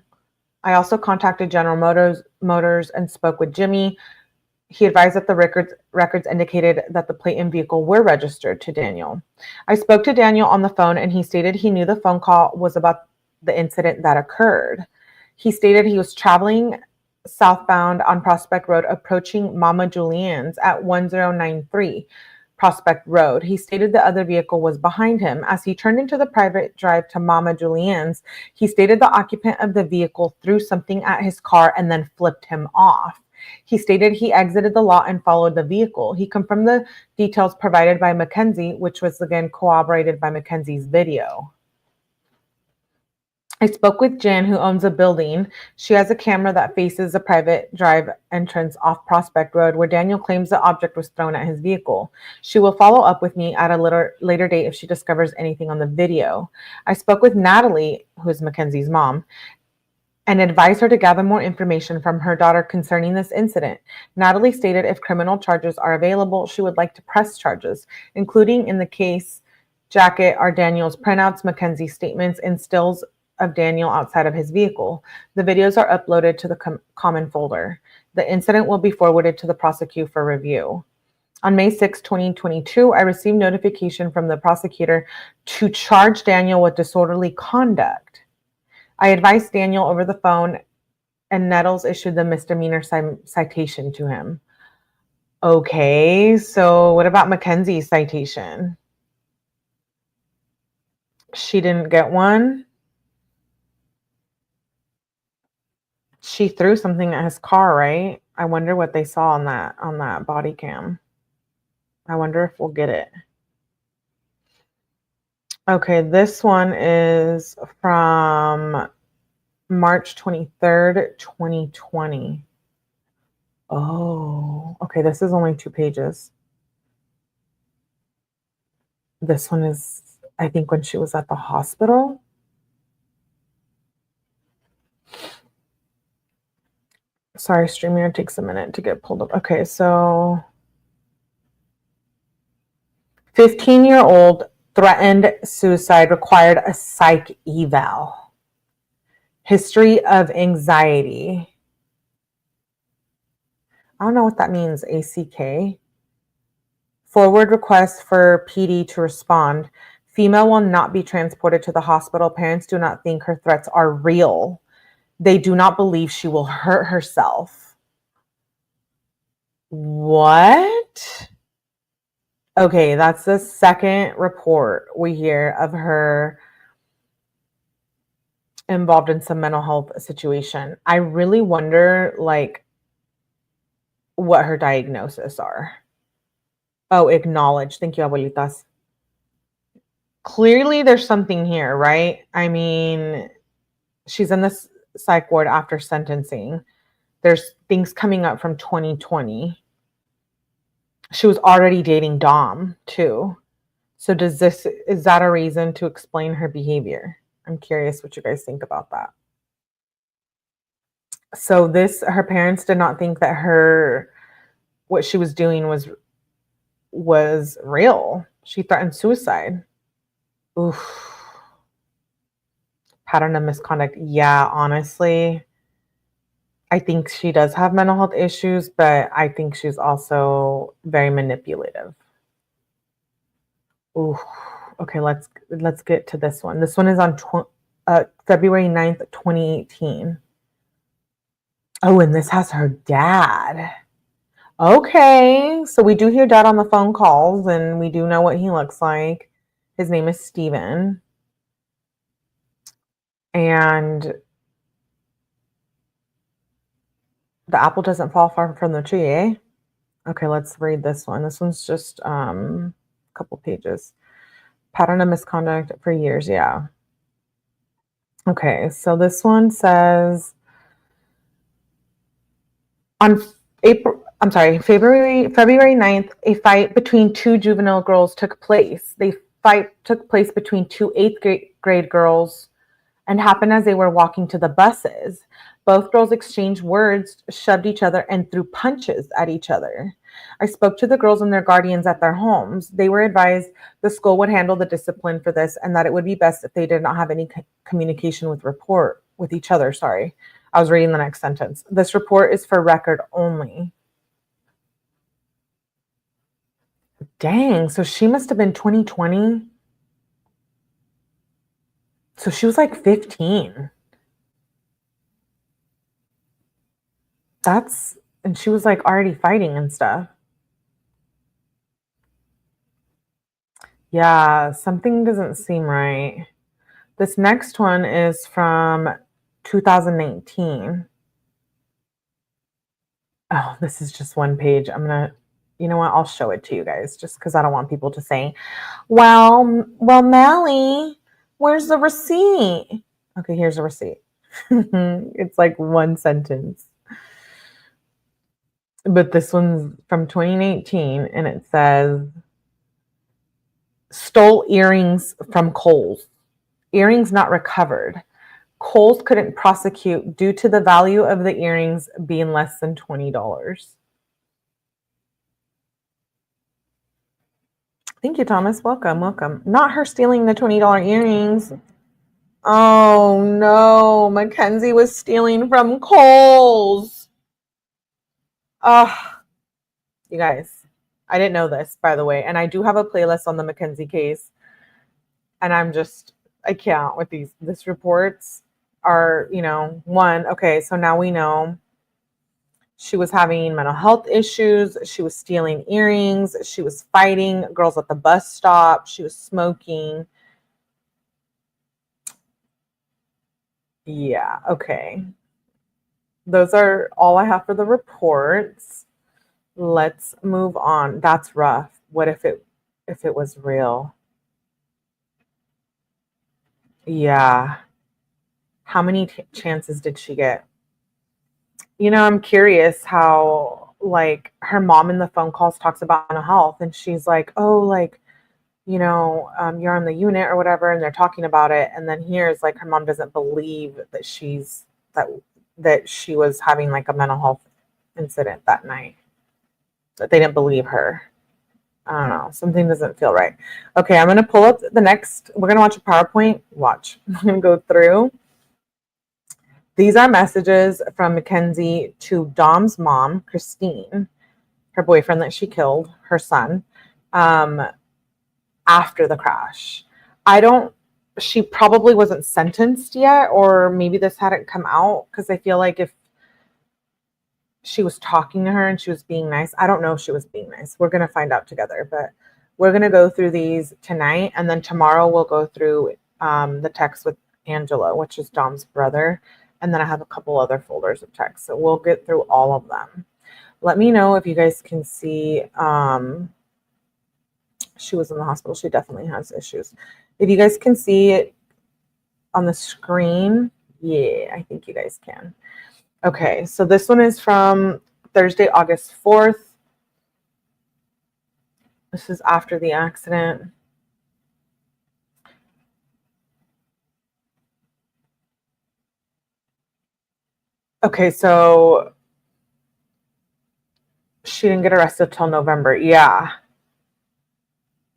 I also contacted General Motors and spoke with Jimmy. He advised that the records indicated that the plate and vehicle were registered to Daniel. I spoke to Daniel on the phone and he stated he knew the phone call was about the incident that occurred. He stated he was traveling southbound on Prospect Road, approaching Mama Julianne's at 1093 Prospect Road. He stated the other vehicle was behind him. As he turned into the private drive to Mama Julianne's, he stated the occupant of the vehicle threw something at his car and then flipped him off. He stated he exited the lot and followed the vehicle. He confirmed the details provided by Mackenzie, which was again corroborated by Mackenzie's video. I spoke with Jan, who owns a building. She has a camera that faces a private drive entrance off Prospect Road where Daniel claims the object was thrown at his vehicle. She will follow up with me at a later date if she discovers anything on the video. I spoke with Natalie, who is Mackenzie's mom, and advised her to gather more information from her daughter concerning this incident. Natalie stated if criminal charges are available, she would like to press charges, including in the case jacket are Daniel's printouts, Mackenzie's statements, and stills of Daniel outside of his vehicle. The videos are uploaded to the common folder. The incident will be forwarded to the prosecutor for review. On May 6, 2022, I received notification from the prosecutor to charge Daniel with disorderly conduct. I advised Daniel over the phone and Nettles issued the misdemeanor citation to him. Okay, so what about Mackenzie's citation? She didn't get one? She threw something at his car, right? I wonder what they saw on that body cam. I wonder if we'll get it. Okay, this one is from March 23rd, 2020. Oh, okay, this is only 2 pages. This one is, I think, when she was at the hospital. Sorry, StreamYard takes a minute to get pulled up. Okay, so 15-year-old threatened suicide, required a psych eval. History of anxiety. I don't know what that means, ACK. Forward request for PD to respond. Female will not be transported to the hospital. Parents do not think her threats are real. They do not believe she will hurt herself. What? Okay, that's the second report we hear of her involved in some mental health situation. I really wonder, like, what her diagnosis are. Oh, acknowledge. Thank you, abuelitas. Clearly, there's something here, right? I mean, she's in this psych ward after sentencing. There's things coming up from 2020. She was already dating Dom too. So is that a reason to explain her behavior? I'm curious what you guys think about that. So her parents did not think that what she was doing was real. She threatened suicide. Oof. Pattern of misconduct. Yeah, honestly, I think she does have mental health issues, but I think she's also very manipulative. Ooh, okay, let's get to this one. This one is on February 9th, 2018. Oh, and this has her dad. Okay, so we do hear dad on the phone calls, and we do know what he looks like. His name is Steven. And the apple doesn't fall far from the tree, eh? Okay, let's read this one. This one's just a couple pages. Pattern of misconduct for years, yeah. Okay, so this one says on February 9th, a fight between two juvenile girls took place. The fight took place between two eighth grade girls and happened as they were walking to the buses. Both girls exchanged words, shoved each other, and threw punches at each other. I spoke to the girls and their guardians at their homes. They were advised the school would handle the discipline for this and that it would be best if they did not have any communication with each other. Sorry. I was reading the next sentence. This report is for record only. Dang, so she must have been 2020. So she was like 15. And she was like already fighting and stuff. Yeah, something doesn't seem right. This next one is from 2019. Oh, this is just one page. You know what? I'll show it to you guys just because I don't want people to say, well, Mally, where's the receipt? Okay, here's a receipt. It's like one sentence. But this one's from 2018 and it says, stole earrings from Kohl's. Earrings not recovered. Kohl's couldn't prosecute due to the value of the earrings being less than $20. Thank you, Thomas. Welcome. Not her stealing the $20 earrings. Oh, no. Mackenzie was stealing from Kohl's. Oh, you guys, I didn't know this, by the way. And I do have a playlist on the Mackenzie case. And I can't with this reports are, one, okay, so now we know she was having mental health issues. She was stealing earrings. She was fighting girls at the bus stop. She was smoking. Yeah, okay. Those are all I have for the reports. Let's move on. That's rough. What if it was real? Yeah. How many chances did she get? I'm curious how, like, her mom in the phone calls talks about mental health, and she's like, oh, like, you're on the unit or whatever, and they're talking about it. And then here's like, her mom doesn't believe that that she was having like a mental health incident that night, that they didn't believe her. I don't know. Something doesn't feel right. Okay, I'm going to pull up we're going to watch a PowerPoint. I'm going to go through. These are messages from Mackenzie to Dom's mom, Christine, her boyfriend that she killed, her son, after the crash. She probably wasn't sentenced yet, or maybe this hadn't come out, because I feel like if she was talking to her and she was being nice, I don't know if she was being nice. We're going to find out together, but we're going to go through these tonight, and then tomorrow we'll go through the text with Angela, which is Dom's brother. And then I have a couple other folders of text. So we'll get through all of them. Let me know if you guys can see. She was in the hospital. She definitely has issues. If you guys can see it on the screen. Yeah, I think you guys can. Okay, so this one is from Thursday, August 4th. This is after the accident. Okay, so she didn't get arrested till November. Yeah.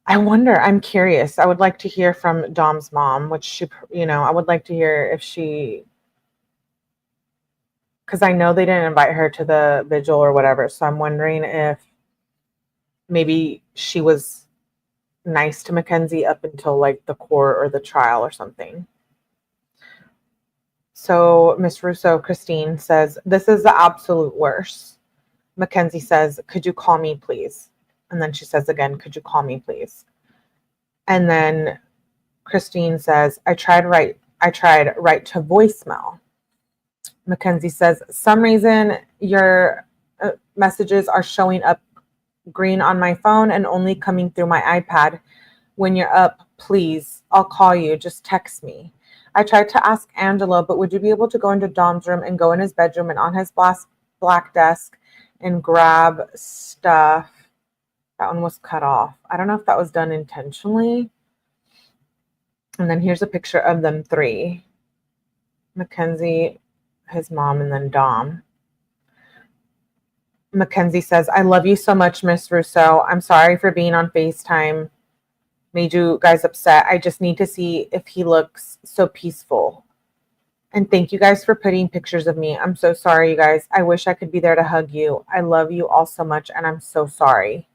I wonder, I'm curious. I would like to hear from Dom's mom, I would like to hear if she because I know they didn't invite her to the vigil or whatever. So I'm wondering if maybe she was nice to Mackenzie up until like the court or the trial or something. So Miss Russo, Christine, says, this is the absolute worst. Mackenzie says, could you call me, please? And then she says again, could you call me, please? And then Christine says, I tried right to voicemail. Mackenzie says, some reason your messages are showing up green on my phone and only coming through my iPad. When you're up, please, I'll call you. Just text me. I tried to ask Angelo, but would you be able to go into Dom's room and go in his bedroom and on his black desk and grab stuff? That one was cut off. I don't know if that was done intentionally. And then here's a picture of them three. Mackenzie, his mom, and then Dom. Mackenzie says, I love you so much, Miss Russo. I'm sorry for being on FaceTime. Made you guys upset. I just need to see if he looks so peaceful. And thank you guys for putting pictures of me. I'm so sorry, you guys. I wish I could be there to hug you. I love you all so much, and I'm so sorry.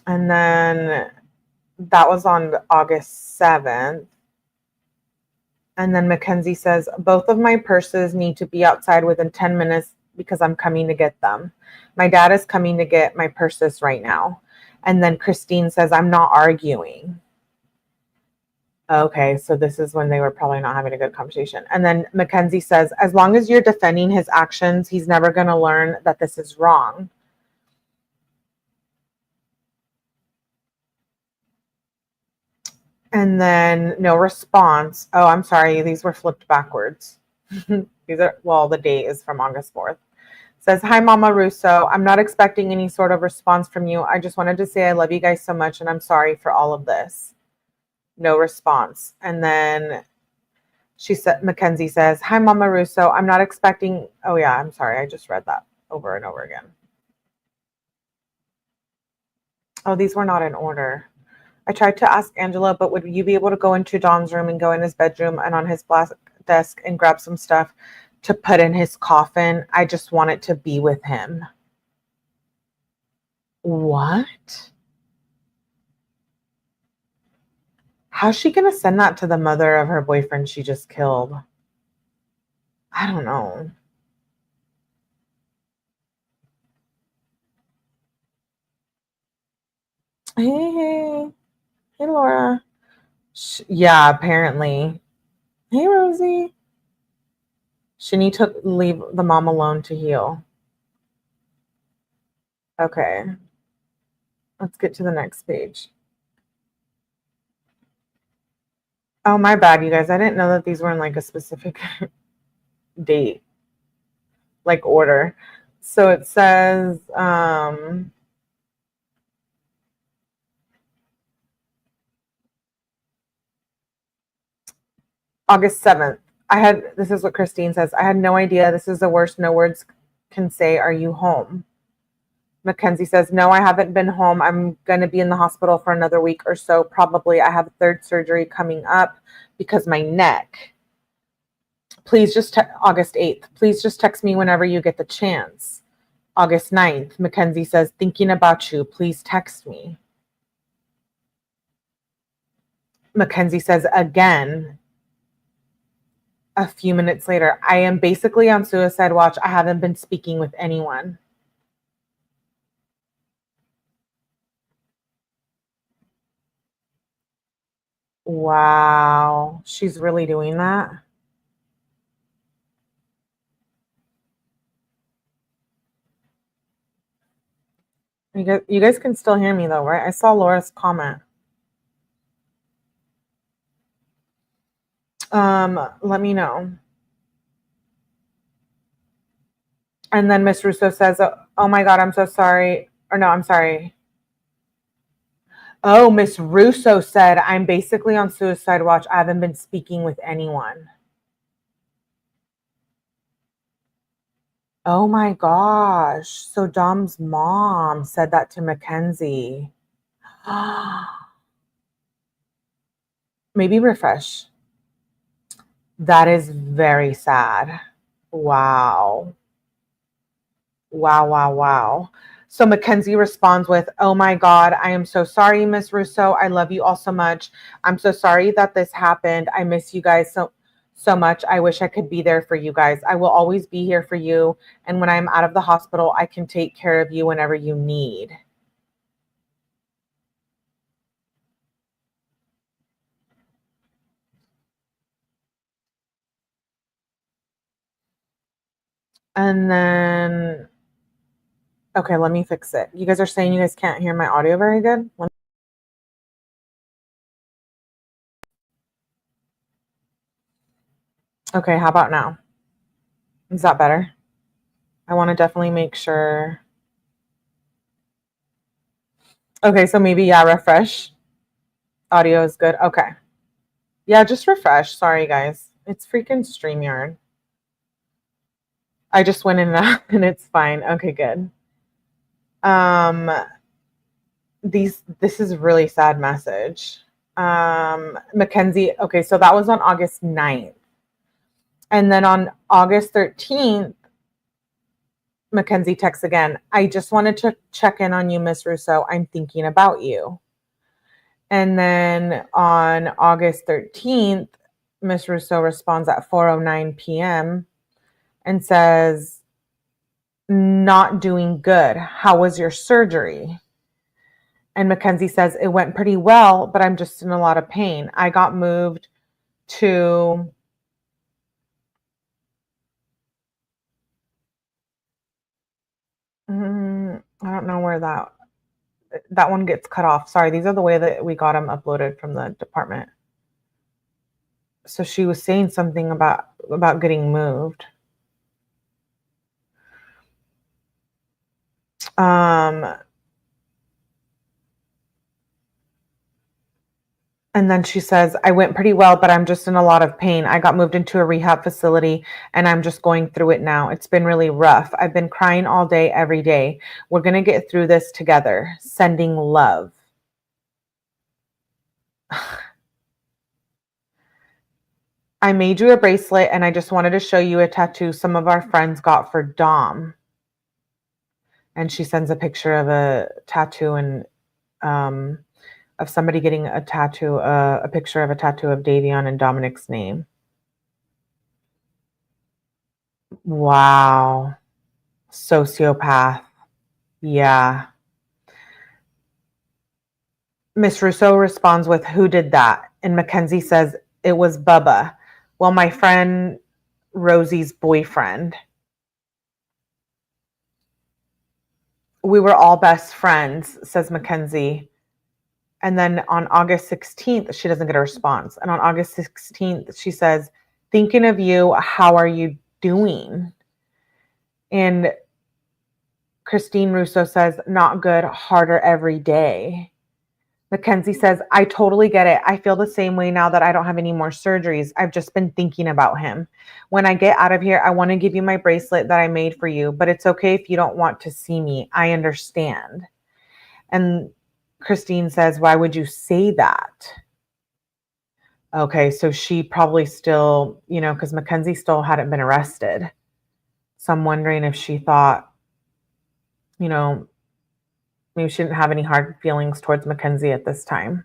And then that was on August 7th. And then Mackenzie says, both of my purses need to be outside within 10 minutes because I'm coming to get them. My dad is coming to get my purses right now. And then Christine says, I'm not arguing. Okay, so this is when they were probably not having a good conversation. And then Mackenzie says, as long as you're defending his actions, he's never going to learn that this is wrong. And then no response. Oh, I'm sorry. These were flipped backwards. These are, well, the date is from August 4th. Says, hi, Mama Russo. I'm not expecting any sort of response from you. I just wanted to say I love you guys so much, and I'm sorry for all of this. No response. And then Mackenzie says, hi, Mama Russo. I'm not expecting. Oh, yeah, I'm sorry. I just read that over and over again. Oh, these were not in order. I tried to ask Angela, but would you be able to go into Dom's room and go in his bedroom and on his desk and grab some stuff to put in his coffin? I just want it to be with him. What? How's she going to send that to the mother of her boyfriend she just killed? I don't know. Hey, Laura. Yeah, apparently. Hey, Rosie. She need to leave the mom alone to heal. Okay. Let's get to the next page. Oh, my bad, you guys. I didn't know that these were in like a specific date, like order. So it says, August 7th. This is what Christine says. I had no idea. This is the worst. No words can say. Are you home? Mackenzie says, no, I haven't been home. I'm going to be in the hospital for another week or so. Probably I have a third surgery coming up because my neck. Please just August 8th. Please just text me whenever you get the chance. August 9th. Mackenzie says, thinking about you. Please text me. Mackenzie says again, a few minutes later, I am basically on suicide watch. I haven't been speaking with anyone. Wow. She's really doing that? You guys can still hear me though, right? I saw Laura's comment. Let me know. And then Miss Russo says, oh my God, I'm so sorry. Or no, I'm sorry. Oh, Miss Russo said, I'm basically on suicide watch. I haven't been speaking with anyone. Oh my gosh. So Dom's mom said that to Mackenzie. Maybe refresh. That is very sad. Wow. Wow, wow, wow. So Mackenzie responds with, "Oh my God, I am so sorry, Miss Russo. I love you all so much. I'm so sorry that this happened. I miss you guys so much. I wish I could be there for you guys. I will always be here for you. And when I'm out of the hospital, I can take care of you whenever you need." And then, okay, let me fix it. You guys are saying you guys can't hear my audio very good? Okay, how about now? Is that better? I want to definitely make sure. Okay, so maybe, yeah, refresh. Audio is good. Okay. Yeah, just refresh. Sorry, guys. It's freaking StreamYard. I just went in and out and it's fine. Okay, good. This is a really sad message. Mackenzie, okay, so that was on August 9th. And then on August 13th, Mackenzie texts again. "I just wanted to check in on you, Miss Russo. I'm thinking about you." And then on August 13th, Miss Russo responds at 4:09 p.m. and says, "Not doing good. How was your surgery?" And Mackenzie says, "It went pretty well, but I'm just in a lot of pain. I got moved to..." I don't know where that one gets cut off. Sorry, these are the way that we got them uploaded from the department. So she was saying something about getting moved. And then she says, "I went pretty well, but I'm just in a lot of pain. I got moved into a rehab facility and I'm just going through it now. It's been really rough. I've been crying all day, every day. We're going to get through this together. Sending love." "I made you a bracelet and I just wanted to show you a tattoo some of our friends got for Dom." And she sends a picture of a tattoo and of somebody getting a tattoo, a picture of a tattoo of Davion and Dominic's name. Wow. Sociopath. Yeah. Miss Russo responds with, "Who did that?" And Mackenzie says, "It was Bubba. Well, my friend Rosie's boyfriend. We were all best friends," says Mackenzie. And then on August 16th, she doesn't get a response. And on August 16th, she says, "Thinking of you. How are you doing?" And Christine Russo says, "Not good, harder every day." Mackenzie says, "I totally get it. I feel the same way now that I don't have any more surgeries. I've just been thinking about him. When I get out of here, I want to give you my bracelet that I made for you, but it's okay if you don't want to see me. I understand." And Christine says, "Why would you say that?" Okay, so she probably still, because Mackenzie still hadn't been arrested. So I'm wondering if she thought, maybe she didn't have any hard feelings towards Mackenzie at this time.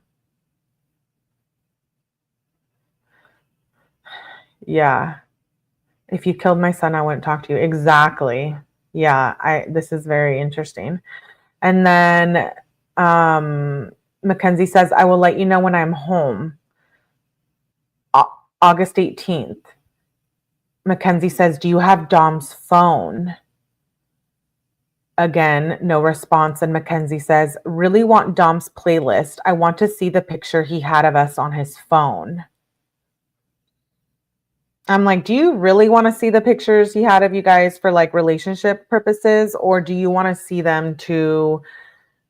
Yeah. "If you killed my son, I wouldn't talk to you." Exactly. Yeah, this is very interesting. And then Mackenzie says, "I will let you know when I'm home." August 18th. Mackenzie says, "Do you have Dom's phone?" Again, no response. And Mackenzie says, "Really want Dom's playlist. I want to see the picture he had of us on his phone." I'm like, do you really want to see the pictures he had of you guys for like relationship purposes? Or do you want to see them to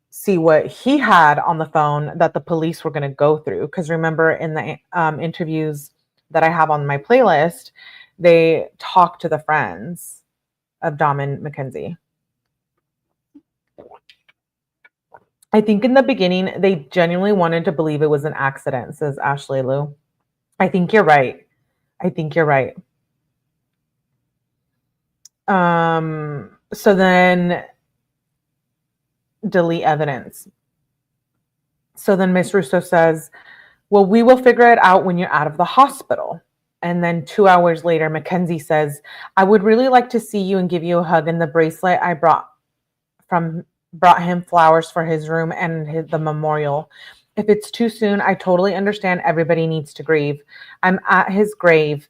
see what he had on the phone that the police were going to go through? Because remember, in the interviews that I have on my playlist, they talk to the friends of Dom and Mackenzie. "I think in the beginning, they genuinely wanted to believe it was an accident," says Ashley Lou. "I think you're right. I think you're right. So then delete evidence. So then Miss Russo says, well, we will figure it out when you're out of the hospital. And then 2 hours later, Mackenzie says, I would really like to see you and give you a hug, and the bracelet I brought him flowers for his room and the memorial. If it's too soon, I totally understand. Everybody needs to grieve. I'm at his grave.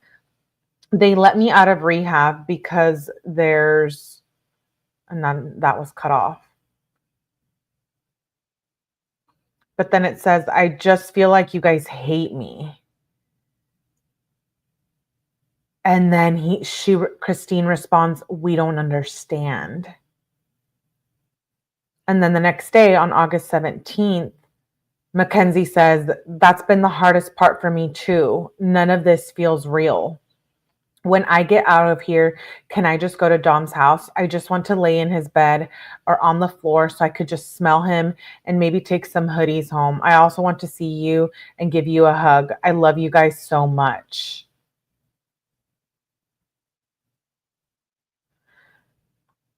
They let me out of rehab because and then that was cut off. But then it says, I just feel like you guys hate me. And then Christine responds, we don't understand. And then the next day on August 17th, Mackenzie says, that's been the hardest part for me too. None of this feels real. When I get out of here, can I just go to Dom's house? I just want to lay in his bed or on the floor so I could just smell him and maybe take some hoodies home. I also want to see you and give you a hug. I love you guys so much.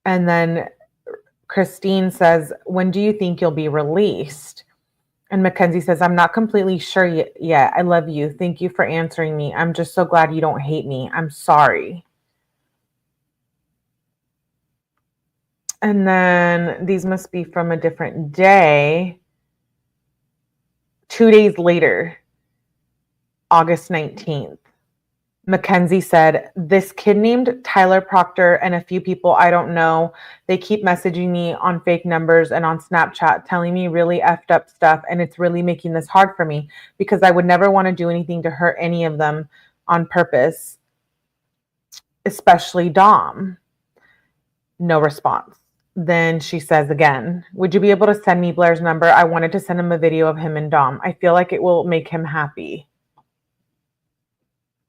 And then Christine says, when do you think you'll be released? And Mackenzie says, I'm not completely sure yet. I love you. Thank you for answering me. I'm just so glad you don't hate me. I'm sorry. And then these must be from a different day. 2 days later, August 19th, Mackenzie said, this kid named Tyler Proctor and a few people I don't know, they keep messaging me on fake numbers and on Snapchat telling me really effed up stuff, and it's really making this hard for me because I would never want to do anything to hurt any of them on purpose, especially Dom. No response. Then she says again, would you be able to send me Blair's number? I wanted to send him a video of him and Dom. I feel like it will make him happy.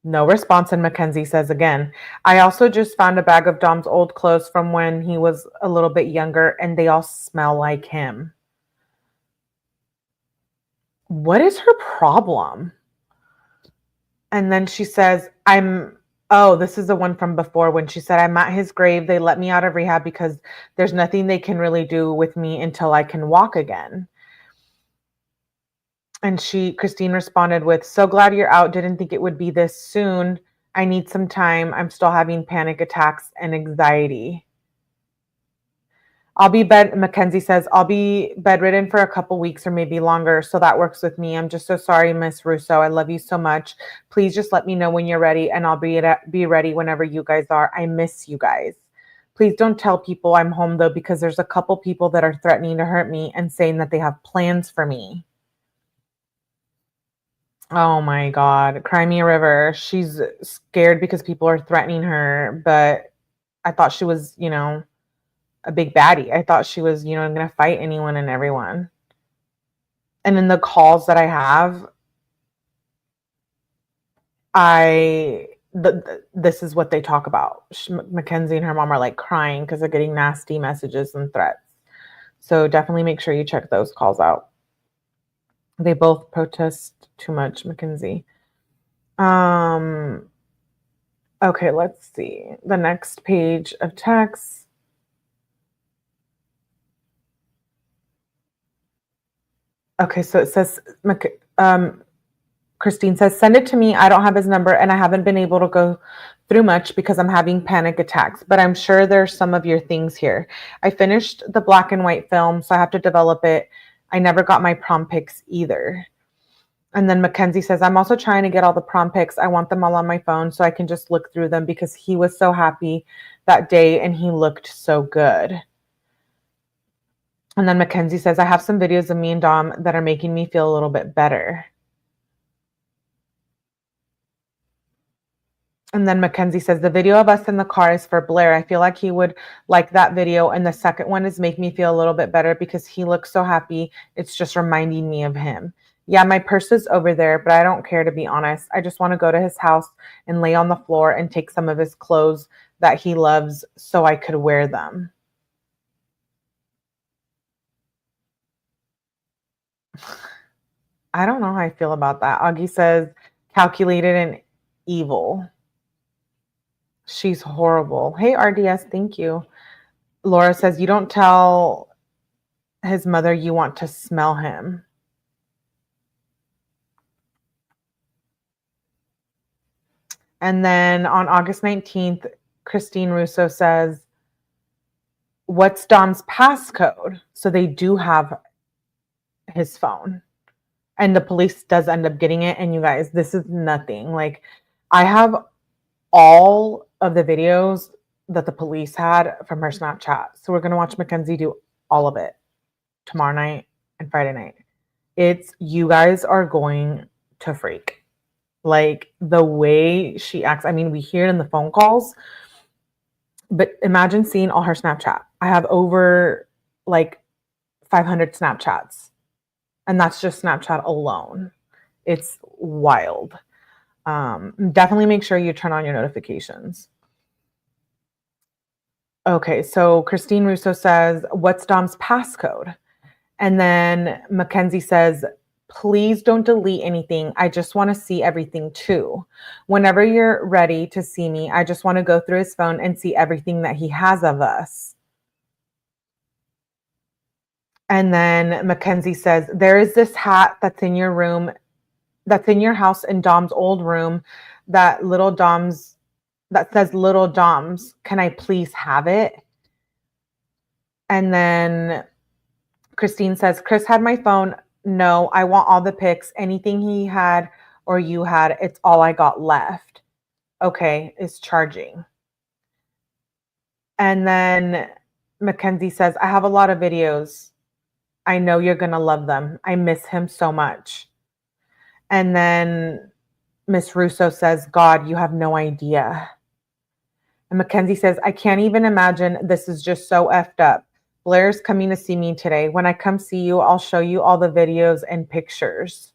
No response, and Mackenzie says again, I also just found a bag of Dom's old clothes from when he was a little bit younger, and they all smell like him. What is her problem? And then she says, this is the one from before when she said, I'm at his grave. They let me out of rehab because there's nothing they can really do with me until I can walk again. And Christine responded with, so glad you're out. Didn't think it would be this soon. I need some time. I'm still having panic attacks and anxiety. Mackenzie says, I'll be bedridden for a couple weeks or maybe longer. So that works with me. I'm just so sorry, Miss Russo. I love you so much. Please just let me know when you're ready, and I'll be ready whenever you guys are. I miss you guys. Please don't tell people I'm home though, because there's a couple people that are threatening to hurt me and saying that they have plans for me. Oh my God. Cry me a river. She's scared because people are threatening her, but I thought she was, a big baddie. I thought she was, going to fight anyone and everyone. And in the calls that I have, this is what they talk about. Mackenzie and her mom are like crying because they're getting nasty messages and threats. So definitely make sure you check those calls out. They both protest too much, Mackenzie. Okay, let's see. The next page of text. Okay, so it says, Christine says, send it to me. I don't have his number, and I haven't been able to go through much because I'm having panic attacks, but I'm sure there's some of your things here. I finished the black and white film, so I have to develop it. I never got my prom pics either. And then Mackenzie says, I'm also trying to get all the prom pics. I want them all on my phone so I can just look through them because he was so happy that day and he looked so good. And then Mackenzie says, I have some videos of me and Dom that are making me feel a little bit better. And then Mackenzie says, the video of us in the car is for Blair. I feel like he would like that video. And the second one is make me feel a little bit better because he looks so happy. It's just reminding me of him. Yeah, my purse is over there, but I don't care, to be honest. I just want to go to his house and lay on the floor and take some of his clothes that he loves so I could wear them. I don't know how I feel about that. Augie says, calculated and evil. She's horrible. Hey, RDS, thank you. Laura says, you don't tell his mother you want to smell him. And then on August 19th, Christine Russo says, what's Dom's passcode? So they do have his phone. And the police does end up getting it. And you guys, this is nothing. Like, I have all of the videos that the police had from her Snapchat. So we're going to watch Mackenzie do all of it tomorrow night and Friday night. You guys are going to freak. Like, the way she acts. I mean, we hear it in the phone calls, but imagine seeing all her Snapchat. I have over like 500 Snapchats, and that's just Snapchat alone. It's wild. Definitely make sure you turn on your notifications. Okay, so Christine Russo says, what's Dom's passcode? And then Mackenzie says, please don't delete anything. I just want to see everything too. Whenever you're ready to see me, I just want to go through his phone and see everything that he has of us. And then Mackenzie says, there is this hat that's in your room, that's in your house in Dom's old room, that says Little Dom's. Can I please have it? And then Christine says, Chris had my phone. No, I want all the pics. Anything he had or you had, it's all I got left. Okay, it's charging. And then Mackenzie says, I have a lot of videos. I know you're going to love them. I miss him so much. And then Miss Russo says, God, you have no idea. And Mackenzie says, I can't even imagine. This is just so effed up. Blair's coming to see me today. When I come see you, I'll show you all the videos and pictures.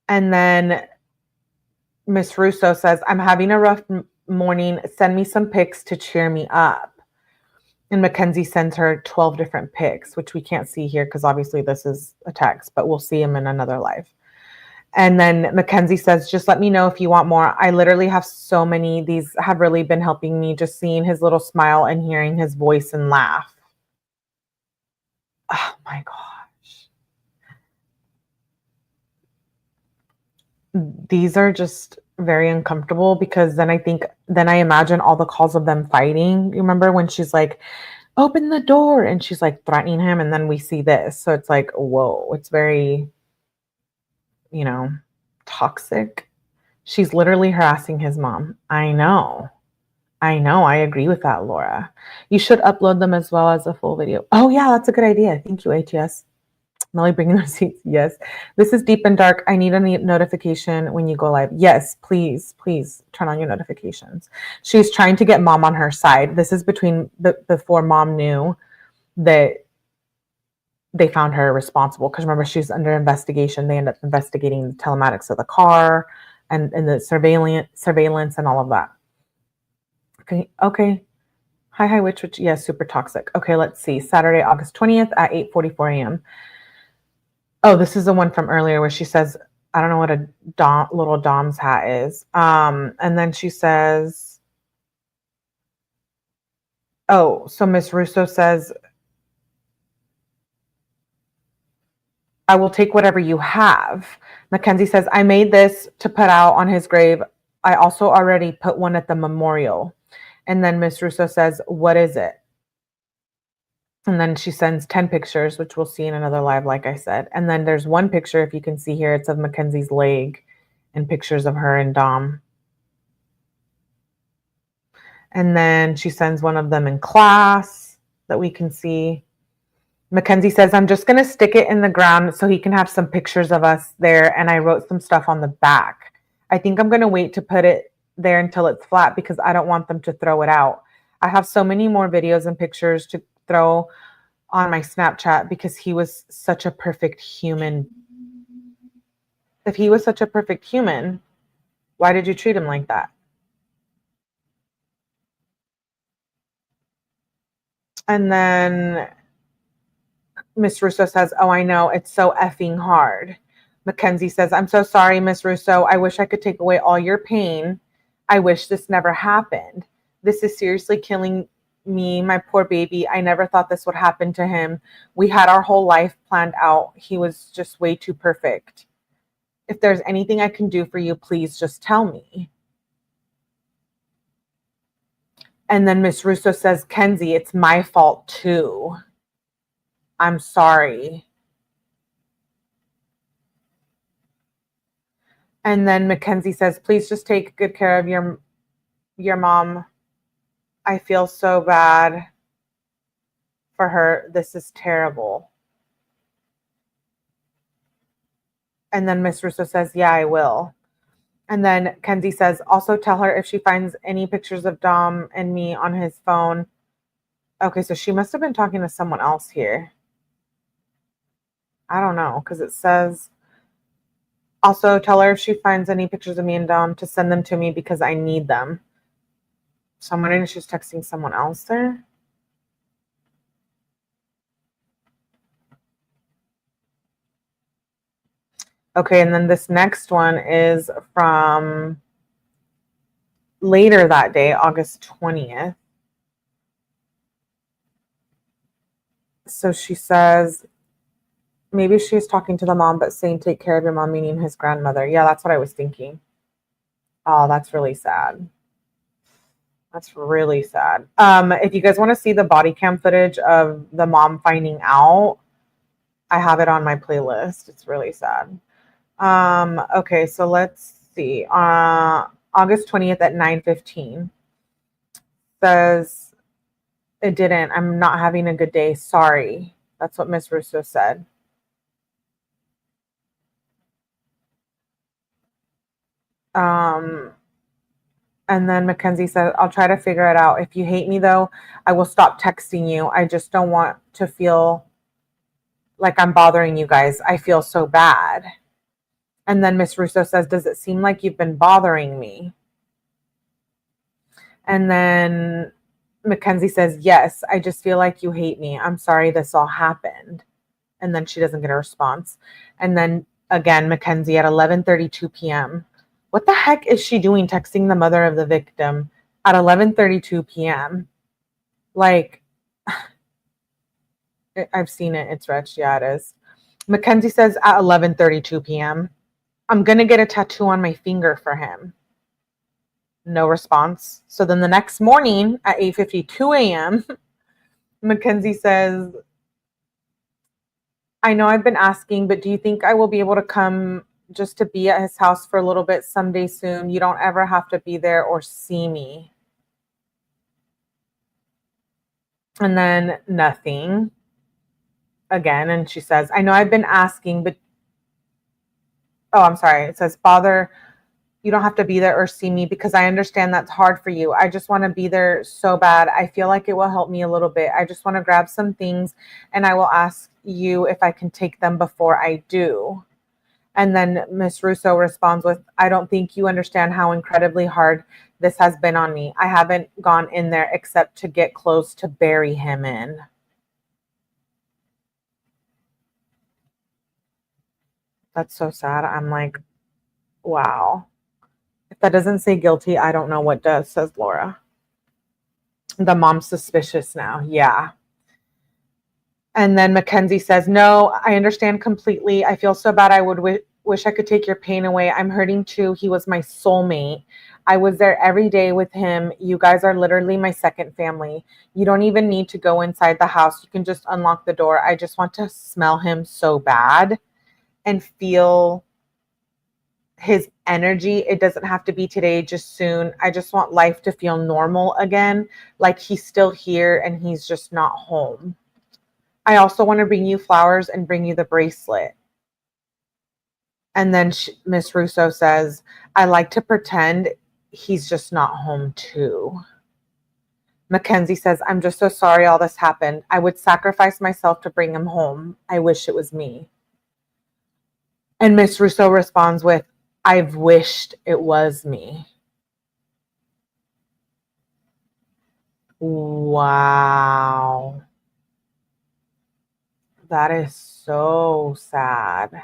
And then Miss Russo says, I'm having a rough morning. Send me some pics to cheer me up. And Mackenzie sends her 12 different pics, which we can't see here because obviously this is a text, but we'll see them in another live. And then Mackenzie says, just let me know if you want more. I literally have so many. These have really been helping me, just seeing his little smile and hearing his voice and laugh. Oh my gosh. These are just very uncomfortable because then I imagine all the calls of them fighting. You remember when she's like, open the door, and she's like threatening him, and then we see this. So it's like, whoa, it's very, toxic. She's literally harassing his mom. I know. I agree with that, Laura. You should upload them as well as a full video. Oh yeah, that's a good idea. Thank you, ATS. Melly bringing the receipts. Yes. This is deep and dark. I need a notification when you go live. Yes, please turn on your notifications. She's trying to get mom on her side. This is before mom knew that they found her responsible. Because remember, she's under investigation. They end up investigating the telematics of the car and the surveillance and all of that. Okay. Hi, witch. Yes, super toxic. Okay, let's see. Saturday, August 20th at 8:44 a.m. Oh, this is the one from earlier where she says, I don't know what a little Dom's hat is. And then she says, oh, so Miss Russo says, I will take whatever you have. Mackenzie says, I made this to put out on his grave. I also already put one at the memorial. And then Miss Russo says, what is it? And then she sends 10 pictures, which we'll see in another live, like I said. And then there's one picture, if you can see here, it's of Mackenzie's leg and pictures of her and Dom. And then she sends one of them in class that we can see. Mackenzie says, I'm just going to stick it in the ground so he can have some pictures of us there. And I wrote some stuff on the back. I think I'm going to wait to put it there until it's flat because I don't want them to throw it out. I have so many more videos and pictures to throw on my Snapchat because he was such a perfect human. If he was such a perfect human, why did you treat him like that? And then Miss Russo says, oh, I know, it's so effing hard. Mackenzie says, I'm so sorry, Miss Russo. I wish I could take away all your pain. I wish this never happened. This is seriously killing me, my poor baby. I never thought this would happen to him. We had our whole life planned out. He was just way too perfect. If there's anything I can do for you, please just tell me. And then Miss Russo says, Kenzie, it's my fault too. I'm sorry. And then Mackenzie says, please just take good care of your mom. I feel so bad for her. This is terrible. And then Miss Russo says, yeah, I will. And then Kenzie says, also tell her if she finds any pictures of Dom and me on his phone. Okay, so she must have been talking to someone else here. I don't know, because it says, also tell her if she finds any pictures of me and Dom to send them to me because I need them. So I'm wondering if she's texting someone else there. Okay, and then this next one is from later that day, August 20th. So she says, maybe she's talking to the mom, but saying take care of your mom, meaning his grandmother. Yeah, that's what I was thinking. Oh, that's really sad. That's really sad. If you guys want to see the body cam footage of the mom finding out, I have it on my playlist. It's really sad. Okay, so let's see. August 20th at 9:15 says, it didn't. I'm not having a good day. Sorry. That's what Miss Russo said. And then Mackenzie said, I'll try to figure it out. If you hate me, though, I will stop texting you. I just don't want to feel like I'm bothering you guys. I feel so bad. And then Miss Russo says, does it seem like you've been bothering me? And then Mackenzie says, yes, I just feel like you hate me. I'm sorry this all happened. And then she doesn't get a response. And then again, Mackenzie at 11:32 p.m. What the heck is she doing texting the mother of the victim at 11:32 p.m.? Like, I've seen it. It's rich. Yeah, it is. Mackenzie says at 11:32 p.m., I'm going to get a tattoo on my finger for him. No response. So then the next morning at 8:52 a.m., Mackenzie says, I know I've been asking, but do you think I will be able to come just to be at his house for a little bit someday soon? You don't ever have to be there or see me. And then nothing again. And she says, I know I've been asking, but oh, I'm sorry. It says, Father, you don't have to be there or see me because I understand that's hard for you. I just want to be there so bad. I feel like it will help me a little bit. I just want to grab some things and I will ask you if I can take them before I do. And then Miss Russo responds with, I don't think you understand how incredibly hard this has been on me. I haven't gone in there except to get clothes to bury him in. That's so sad. I'm like, wow. If that doesn't say guilty, I don't know what does, says Laura. The mom's suspicious now. Yeah. And then Mackenzie says, no, I understand completely. I feel so bad. I would wish I could take your pain away. I'm hurting too. He was my soulmate. I was there every day with him. You guys are literally my second family. You don't even need to go inside the house. You can just unlock the door. I just want to smell him so bad and feel his energy. It doesn't have to be today, just soon. I just want life to feel normal again, like he's still here and he's just not home. I also want to bring you flowers and bring you the bracelet. And then Miss Russo says, I like to pretend he's just not home too. Mackenzie says, I'm just so sorry all this happened. I would sacrifice myself to bring him home. I wish it was me. And Miss Russo responds with, I've wished it was me. Wow. That is so sad.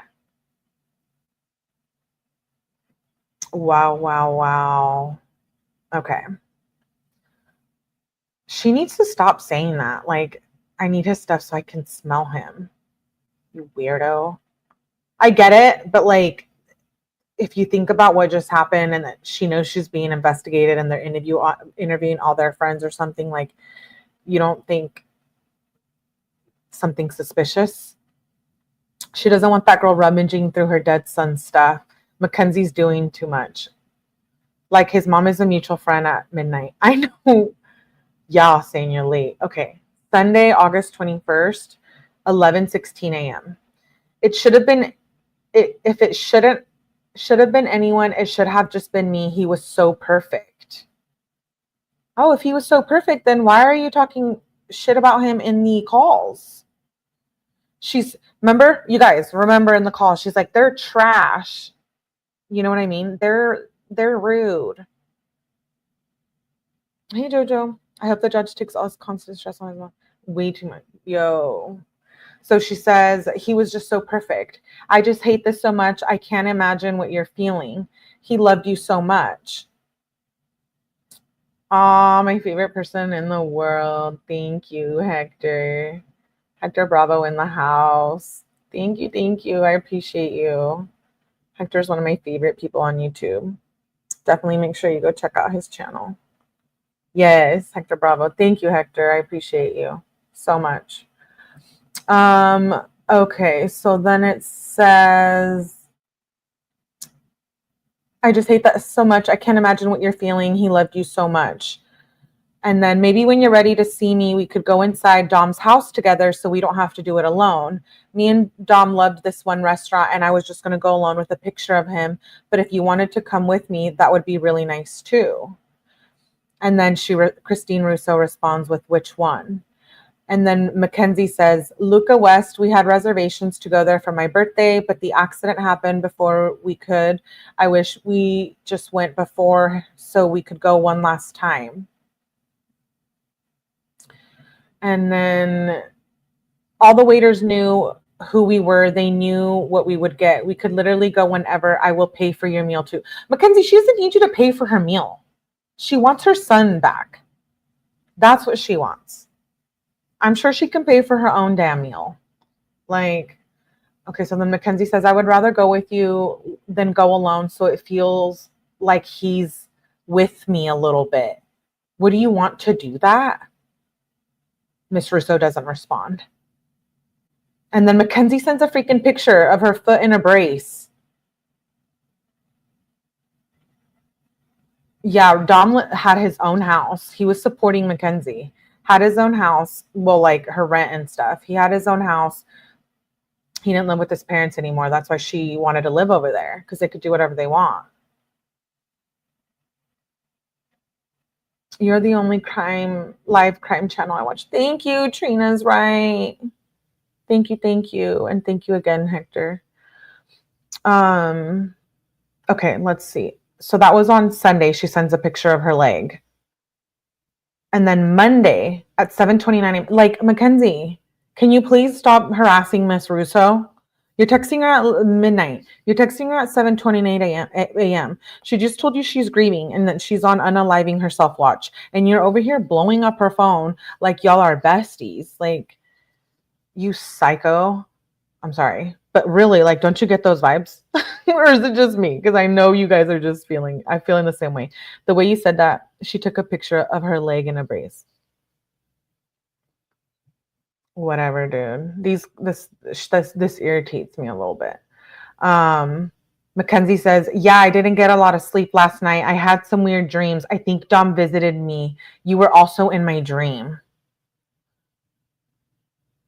Wow, wow, wow. Okay. She needs to stop saying that. Like, I need his stuff so I can smell him. You weirdo. I get it, but like, if you think about what just happened and that she knows she's being investigated and they're interviewing all their friends or something, like, you don't think something suspicious? She doesn't want that girl rummaging through her dead son's stuff. Mackenzie's doing too much. Like, his mom is a mutual friend at midnight. I know. Y'all saying you're late. Okay. Sunday, August 21st, 11:16 a.m. It should have been, if it should have been anyone, it should have just been me. He was so perfect. Oh, if he was so perfect, then why are you talking shit about him in the calls? Remember, you guys, remember in the call, she's like, they're trash. You know what I mean? They're rude. Hey, Jojo. I hope the judge takes all his constant stress on his mom. Way too much. Yo. So she says, he was just so perfect. I just hate this so much. I can't imagine what you're feeling. He loved you so much. Aw, my favorite person in the world. Thank you, Hector. Hector Bravo in the house. Thank you, thank you. I appreciate you. Hector's one of my favorite people on YouTube. Definitely make sure you go check out his channel. Yes, Hector Bravo. Thank you, Hector. I appreciate you so much. Okay, so then it says, I just hate that so much. I can't imagine what you're feeling. He loved you so much. And then maybe when you're ready to see me, we could go inside Dom's house together so we don't have to do it alone. Me and Dom loved this one restaurant, and I was just going to go alone with a picture of him. But if you wanted to come with me, that would be really nice too. And then Christine Russo responds with, which one? And then Mackenzie says, Luca West, we had reservations to go there for my birthday, but the accident happened before we could. I wish we just went before so we could go one last time. And then all the waiters knew who we were. They knew what we would get. We could literally go whenever. I will pay for your meal too. Mackenzie, she doesn't need you to pay for her meal. She wants her son back. That's what she wants. I'm sure she can pay for her own damn meal. Like, okay, so then Mackenzie says, I would rather go with you than go alone so it feels like he's with me a little bit. Would you want to do that? Miss Russo doesn't respond. And then Mackenzie sends a freaking picture of her foot in a brace. Yeah, Dom had his own house. He was supporting Mackenzie. Had his own house. Well, like her rent and stuff. He had his own house. He didn't live with his parents anymore. That's why she wanted to live over there, because they could do whatever they want. You're the only live crime channel I watch. Thank you. Trina's right. Thank you. Thank you. And thank you again, Hector. Okay, let's see. So that was on Sunday. She sends a picture of her leg. And then Monday at 7:29, like, Mackenzie, can you please stop harassing Miss Russo? You're texting her at midnight. You're texting her at 7:28 a.m. She just told you she's grieving and that she's on unaliving herself watch. And you're over here blowing up her phone like y'all are besties. Like, you psycho. I'm sorry. But really, like, don't you get those vibes? Or is it just me? Because I know you guys are just feeling the same way. The way you said that, she took a picture of her leg in a brace. Whatever, dude. This irritates me a little bit. Mackenzie says, yeah, I didn't get a lot of sleep last night. I had some weird dreams. I think Dom visited me. You were also in my dream.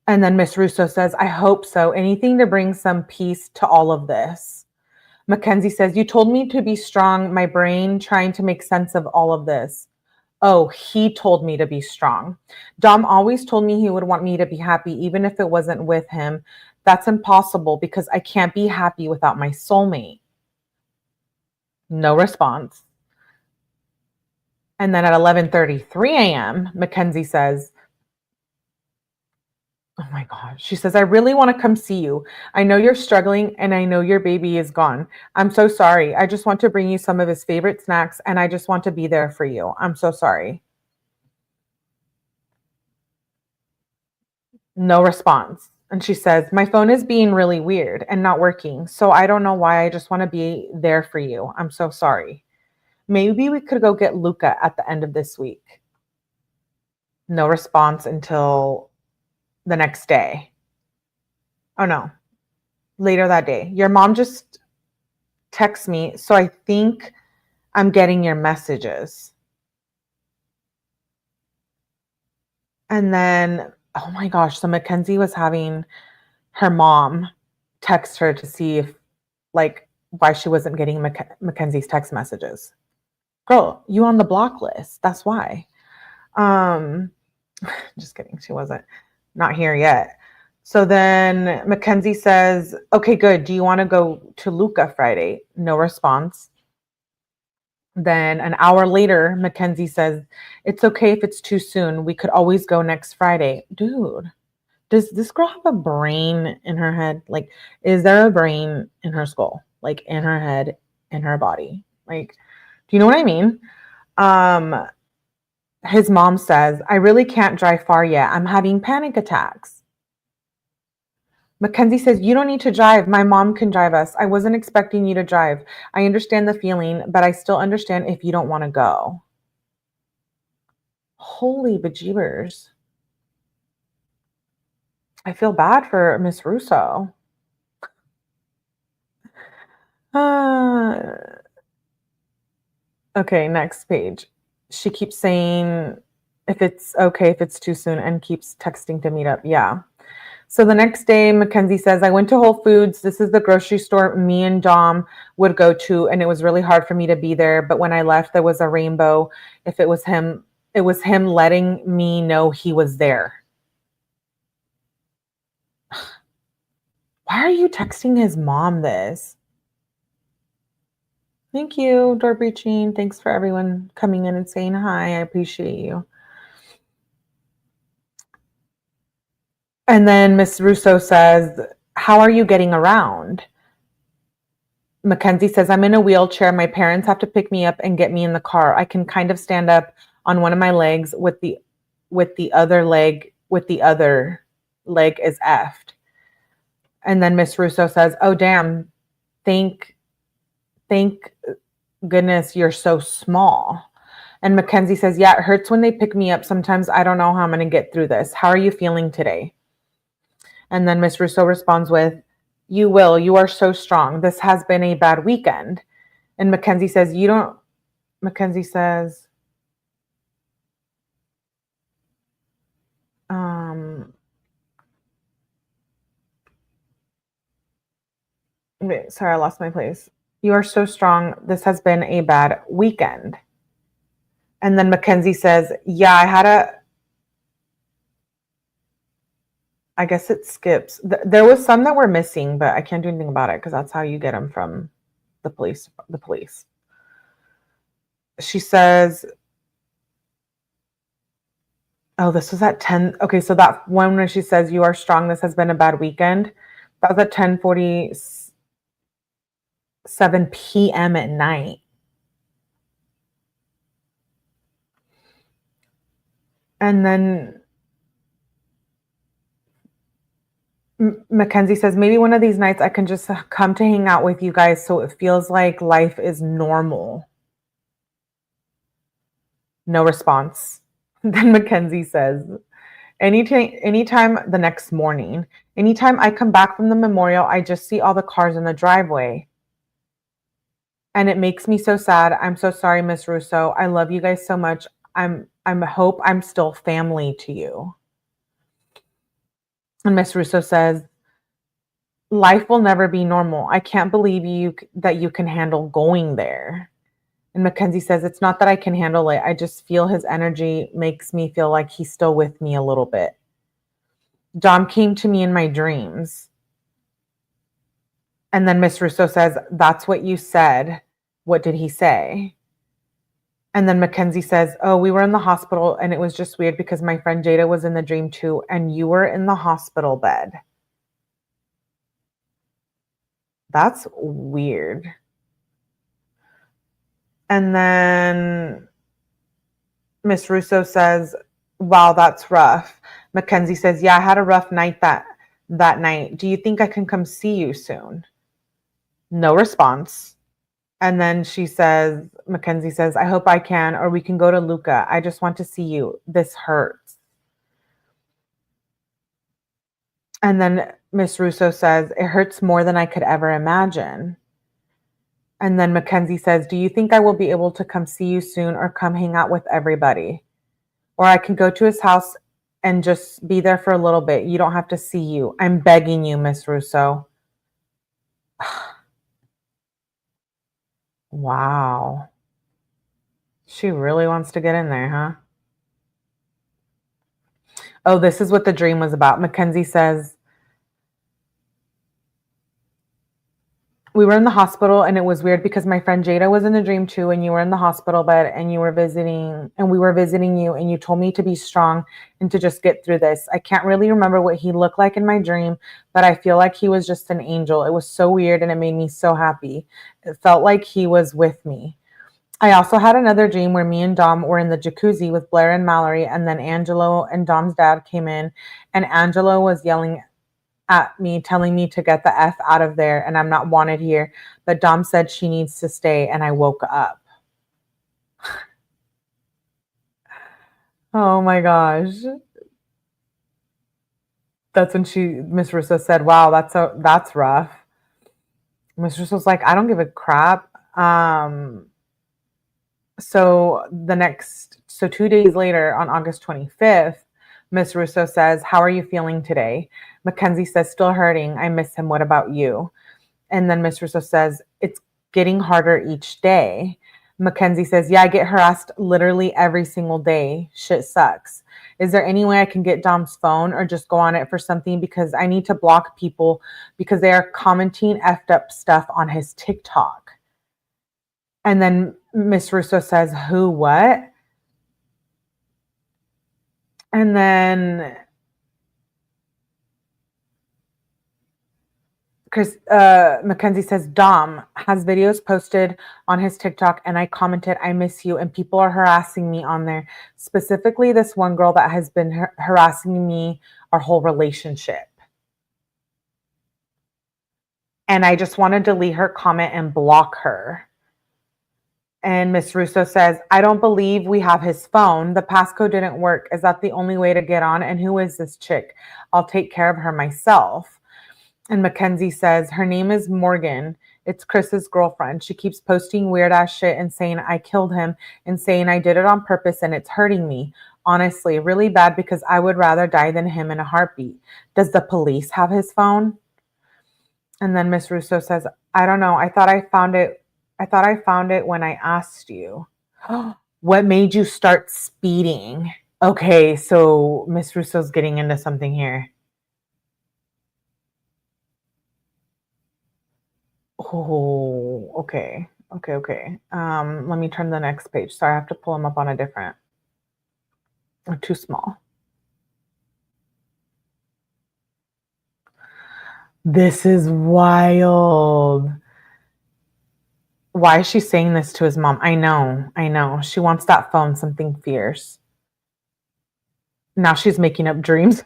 And then Miss Russo says, I hope so. Anything to bring some peace to all of this. Mackenzie says, you told me to be strong. My brain trying to make sense of all of this. Oh, he told me to be strong. Dom always told me he would want me to be happy, even if it wasn't with him. That's impossible because I can't be happy without my soulmate. No response. And then at 11:33 a.m., Mackenzie says, Oh my gosh. She says, I really want to come see you. I know you're struggling and I know your baby is gone. I'm so sorry. I just want to bring you some of his favorite snacks and I just want to be there for you. I'm so sorry. No response. And she says, my phone is being really weird and not working. So I don't know why. I just want to be there for you. I'm so sorry. Maybe we could go get Luca at the end of this week. No response until the next day. Oh no, later that day. Your mom just texts me, so I think I'm getting your messages. And then, oh my gosh, so Mackenzie was having her mom text her to see if, like, why she wasn't getting Mackenzie's text messages. Girl, you on the block list. That's why. Just kidding. She wasn't. Not here yet. So then Mackenzie says, okay, good. Do you want to go to Luca Friday? No response. Then an hour later, Mackenzie says, it's okay if it's too soon. We could always go next Friday. Dude, does this girl have a brain in her head? Like, is there a brain in her skull? Like, in her head, in her body? Like, do you know what I mean? His mom says, I really can't drive far yet. I'm having panic attacks. Mackenzie says, you don't need to drive. My mom can drive us. I wasn't expecting you to drive. I understand the feeling, but I still understand if you don't want to go. Holy bejeebers. I feel bad for Miss Russo. Okay, next page. She keeps saying, if it's okay, if it's too soon, and keeps texting to meet up. Yeah. So the next day, Mackenzie says, I went to Whole Foods. This is the grocery store me and Dom would go to, and it was really hard for me to be there. But when I left, there was a rainbow. If it was him letting me know he was there. Why are you texting his mom this? Thank you, door breaching. Thanks for everyone coming in and saying hi. I appreciate you. And then Miss Russo says, how are you getting around? Mackenzie says, I'm in a wheelchair. My parents have to pick me up and get me in the car. I can kind of stand up on one of my legs with the other leg is effed. And then Miss Russo says, oh damn, thank goodness you're so small. And Mackenzie says, yeah, it hurts when they pick me up. Sometimes I don't know how I'm going to get through this. How are you feeling today? And then Miss Russo responds with, you will. You are so strong. This has been a bad weekend. And Mackenzie says, Mackenzie says, wait, sorry, I lost my place. You are so strong. This has been a bad weekend. And then Mackenzie says, yeah, I guess it skips. There was some that were missing, but I can't do anything about it because that's how you get them from the police. She says, oh, this was at 10. Okay, so that one when she says, you are strong, this has been a bad weekend, that was at 10:47 p.m. at night. And then Mackenzie says, maybe one of these nights I can just come to hang out with you guys so it feels like life is normal. No response. Then Mackenzie says, anytime the next morning, anytime I come back from the memorial, I just see all the cars in the driveway. And it makes me so sad. I'm so sorry, Miss Russo. I love you guys so much. I hope I'm still family to you. And Miss Russo says, life will never be normal. I can't believe that you can handle going there. And Mackenzie says, it's not that I can handle it. I just feel his energy makes me feel like he's still with me a little bit. Dom came to me in my dreams. And then Miss Russo says, that's what you said. What did he say? And then Mackenzie says, oh, we were in the hospital and it was just weird because my friend Jada was in the dream too and you were in the hospital bed. That's weird. And then Miss Russo says, wow, that's rough. Mackenzie says, yeah, I had a rough night that night. Do you think I can come see you soon? No response. And then Mackenzie says, I hope I can, or we can go to Luca. I just want to see you. This hurts. And then Miss Russo says, it hurts more than I could ever imagine. And then Mackenzie says, do you think I will be able to come see you soon or come hang out with everybody? Or I can go to his house and just be there for a little bit. You don't have to see you. I'm begging you, Miss Russo. Wow. She really wants to get in there, huh? Oh, this is what the dream was about. Mackenzie says, we were in the hospital and it was weird because my friend Jada was in the dream too and you were in the hospital bed and we were visiting you and you told me to be strong and to just get through this. I can't really remember what he looked like in my dream, but I feel like he was just an angel. It was so weird and it made me so happy. It felt like he was with me. I also had another dream where me and Dom were in the jacuzzi with Blair and Mallory, and then Angelo and Dom's dad came in and Angelo was yelling at me, telling me to get the F out of there and I'm not wanted here. But Dom said she needs to stay and I woke up. Oh my gosh. That's when Miss Russo said, wow, that's rough. Miss Russo's like, I don't give a crap. So 2 days later on August 25th, Miss Russo says, how are you feeling today? Mackenzie says, still hurting. I miss him. What about you? And then Miss Russo says, it's getting harder each day. Mackenzie says, yeah, I get harassed literally every single day. Shit sucks. Is there any way I can get Dom's phone or just go on it for something? Because I need to block people because they are commenting effed up stuff on his TikTok. And then Miss Russo says, who, what? And then Mackenzie says, Dom has videos posted on his TikTok and I commented, I miss you. And people are harassing me on there. Specifically, this one girl that has been harassing me our whole relationship. And I just want to delete her comment and block her. And Miss Russo says, I don't believe we have his phone. The passcode didn't work. Is that the only way to get on? And who is this chick? I'll take care of her myself. And Mackenzie says, her name is Morgan. It's Chris's girlfriend. She keeps posting weird ass shit and saying I killed him and saying I did it on purpose and it's hurting me. Honestly, really bad because I would rather die than him in a heartbeat. Does the police have his phone? And then Miss Russo says, I don't know. I thought I found it when I asked you. What made you start speeding? Okay, so Miss Russo's getting into something here. Oh, okay. Okay. Let me turn the next page. Sorry, I have to pull them up on a different. Or too small. This is wild. Why is she saying this to his mom? I know. She wants that phone, something fierce. Now she's making up dreams.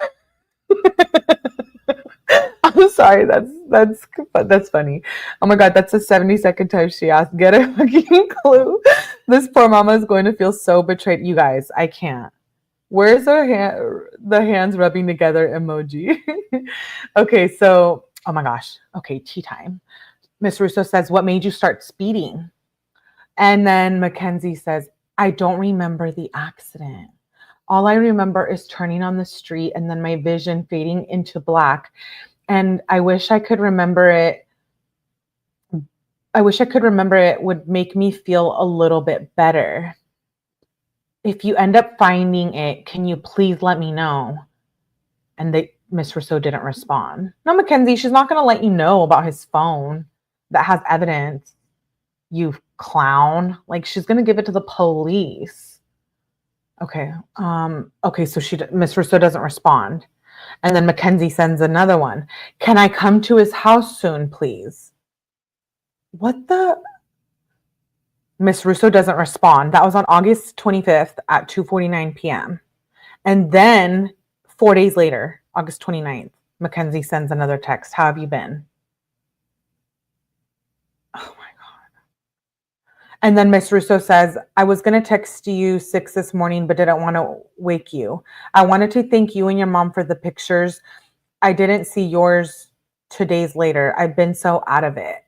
I'm sorry, that's funny. Oh my god, that's the 72nd time she asked. Get a fucking clue. This poor mama is going to feel so betrayed. You guys, I can't. Where's the hands rubbing together emoji? Okay, so oh my gosh. Okay, tea time. Miss Russo says, what made you start speeding? And then Mackenzie says, I don't remember the accident. All I remember is turning on the street and then my vision fading into black. And I wish I could remember it. I wish I could remember it would make me feel a little bit better. If you end up finding it, can you please let me know? And Miss Russo didn't respond. No, Mackenzie, she's not going to let you know about his phone that has evidence. You clown. Like, she's going to give it to the police. Okay. Okay. So Miss Russo doesn't respond. And then Mackenzie sends another one. Can I come to his house soon, please? What the? Miss Russo doesn't respond. That was on August 25th at 2:49 p.m. And then 4 days later, August 29th, Mackenzie sends another text. How have you been? Oh my God. And then Miss Russo says, I was going to text you 6 this morning, but didn't want to wake you. I wanted to thank you and your mom for the pictures. I didn't see yours 2 days later. I've been so out of it.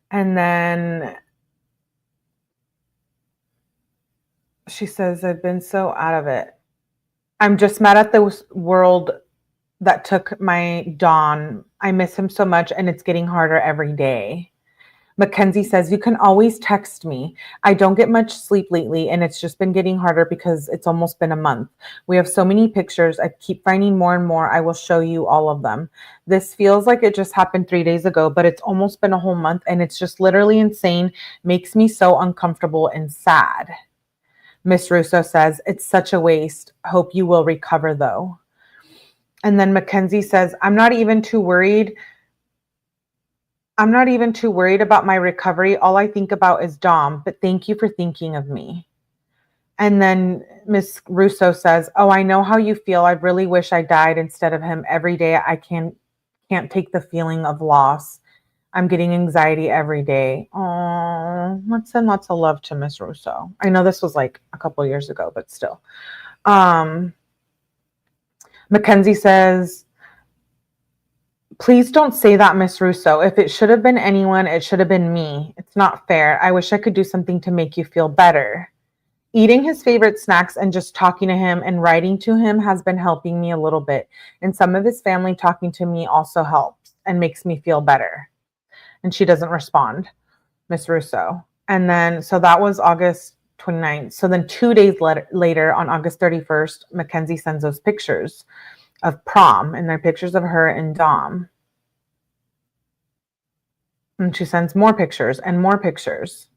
And then she says, I've been so out of it. I'm just mad at the world that took my Don. I miss him so much, and it's getting harder every day. Mackenzie says, you can always text me. I don't get much sleep lately, and it's just been getting harder because it's almost been a month. We have so many pictures. I keep finding more and more. I will show you all of them. This feels like it just happened 3 days ago, but it's almost been a whole month, and it's just literally insane. Makes me so uncomfortable and sad. Miss Russo says, it's such a waste. Hope you will recover, though. And then Mackenzie says, I'm not even too worried about my recovery. All I think about is Dom, but thank you for thinking of me. And then Miss Russo says, oh, I know how you feel. I really wish I died instead of him. Every day I can't take the feeling of loss. I'm getting anxiety every day. Oh, let's send lots of love to Miss Russo. I know this was like a couple years ago, but still. Mackenzie says, please don't say that, Miss Russo. If it should have been anyone, it should have been me. It's not fair. I wish I could do something to make you feel better. Eating his favorite snacks and just talking to him and writing to him has been helping me a little bit. And some of his family talking to me also helps and makes me feel better. And she doesn't respond, Miss Russo. And then, so that was August 29th. So then 2 days later, on August 31st, Mackenzie sends those pictures of prom, and they're pictures of her and Dom. And she sends more pictures and more pictures.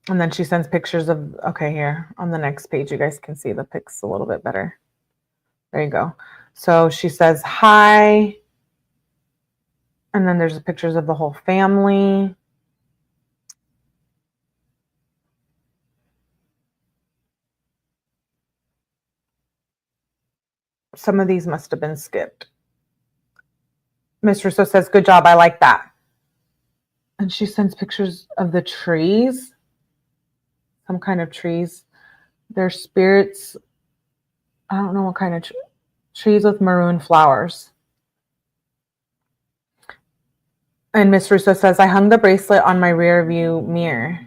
And then she sends pictures of, okay, here on the next page, you guys can see the pics a little bit better. There you go. So she says, hi. And then there's pictures of the whole family. Some of these must have been skipped. Miss Russo says, good job. I like that. And she sends pictures of the trees. Some kind of trees. They're spirits. I don't know what kind of trees with maroon flowers. And Miss Russo says, I hung the bracelet on my rear view mirror.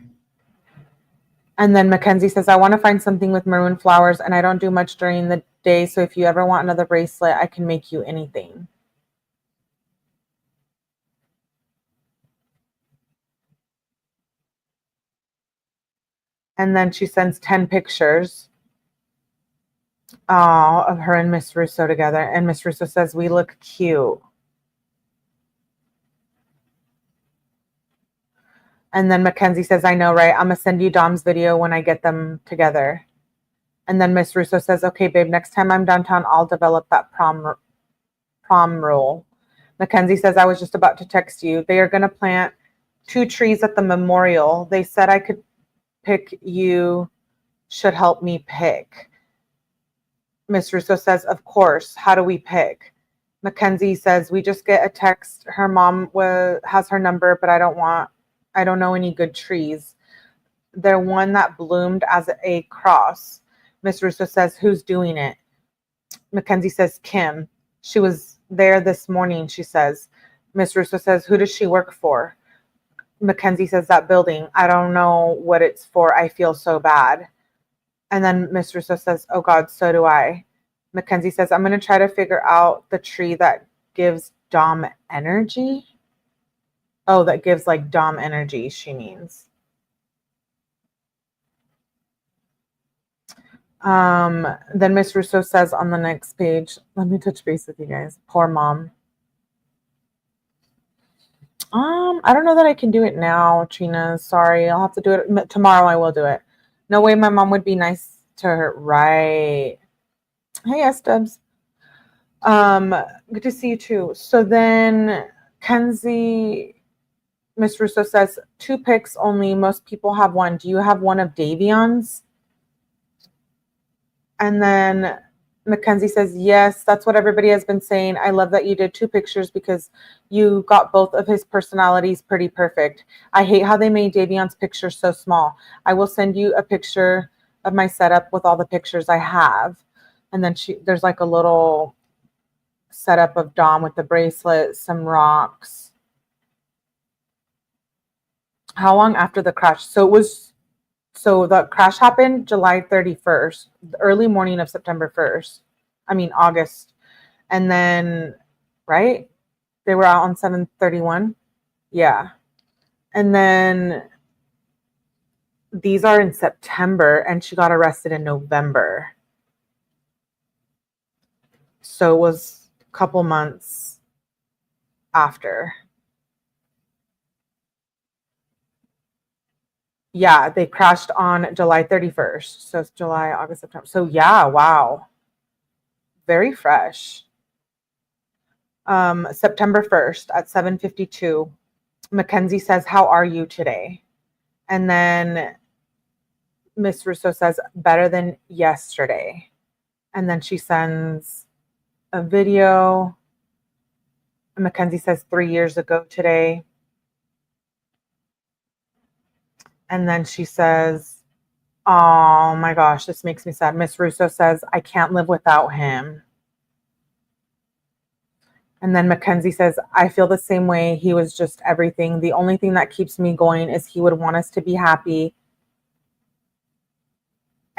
And then Mackenzie says, I want to find something with maroon flowers, and I don't do much during the day, so if you ever want another bracelet, I can make you anything. And then she sends 10 pictures of her and Miss Russo together. And Miss Russo says, we look cute. And then Mackenzie says, I know, right? I'm going to send you Dom's video when I get them together. And then Miss Russo says, okay, babe, next time I'm downtown, I'll develop that prom rule. Mackenzie says, I was just about to text you. They are going to plant 2 trees at the memorial. They said I could pick. You should help me pick. Miss Russo says, of course. How do we pick? Mackenzie says, we just get a text. Her mom has her number, but I don't know any good trees. They're one that bloomed as a cross. Miss Russo says, who's doing it? Mackenzie says, Kim. She was there this morning, she says. Miss Russo says, who does she work for? Mackenzie says, that building. I don't know what it's for. I feel so bad. And then Miss Russo says, oh God, so do I. Mackenzie says, I'm going to try to figure out the tree that gives Dom energy. Oh, that gives like Dom energy, she means. Then Miss Russo says on the next page, let me touch base with you guys. Poor mom. I don't know that I can do it now, Trina. Sorry. I'll have to do it tomorrow. I will do it. No way my mom would be nice to her. Right. Hey, S-Dubs. Good to see you too. So then Kenzie, Miss Russo says 2 pics only. Most people have one. Do you have one of Davion's? And then Mackenzie says, yes, that's what everybody has been saying. I love that you did 2 pictures because you got both of his personalities pretty perfect. I hate how they made Davion's picture so small. I will send you a picture of my setup with all the pictures I have. And then there's like a little setup of Dom with the bracelet, some rocks. How long after the crash? So the crash happened July 31st, the early morning of September 1st. I mean, August. And then, right? They were out on 7/31. Yeah. And then these are in September, and she got arrested in November. So it was a couple months after. Yeah, they crashed on July 31st. So it's July, August, September. So yeah, wow. Very fresh. September 1st at 7:52, Mackenzie says, how are you today? And then Miss Russo says, better than yesterday. And then she sends a video. Mackenzie says 3 years ago today. And then she says, oh my gosh, this makes me sad. Miss Russo says, I can't live without him. And then Mackenzie says, I feel the same way. He was just everything. The only thing that keeps me going is he would want us to be happy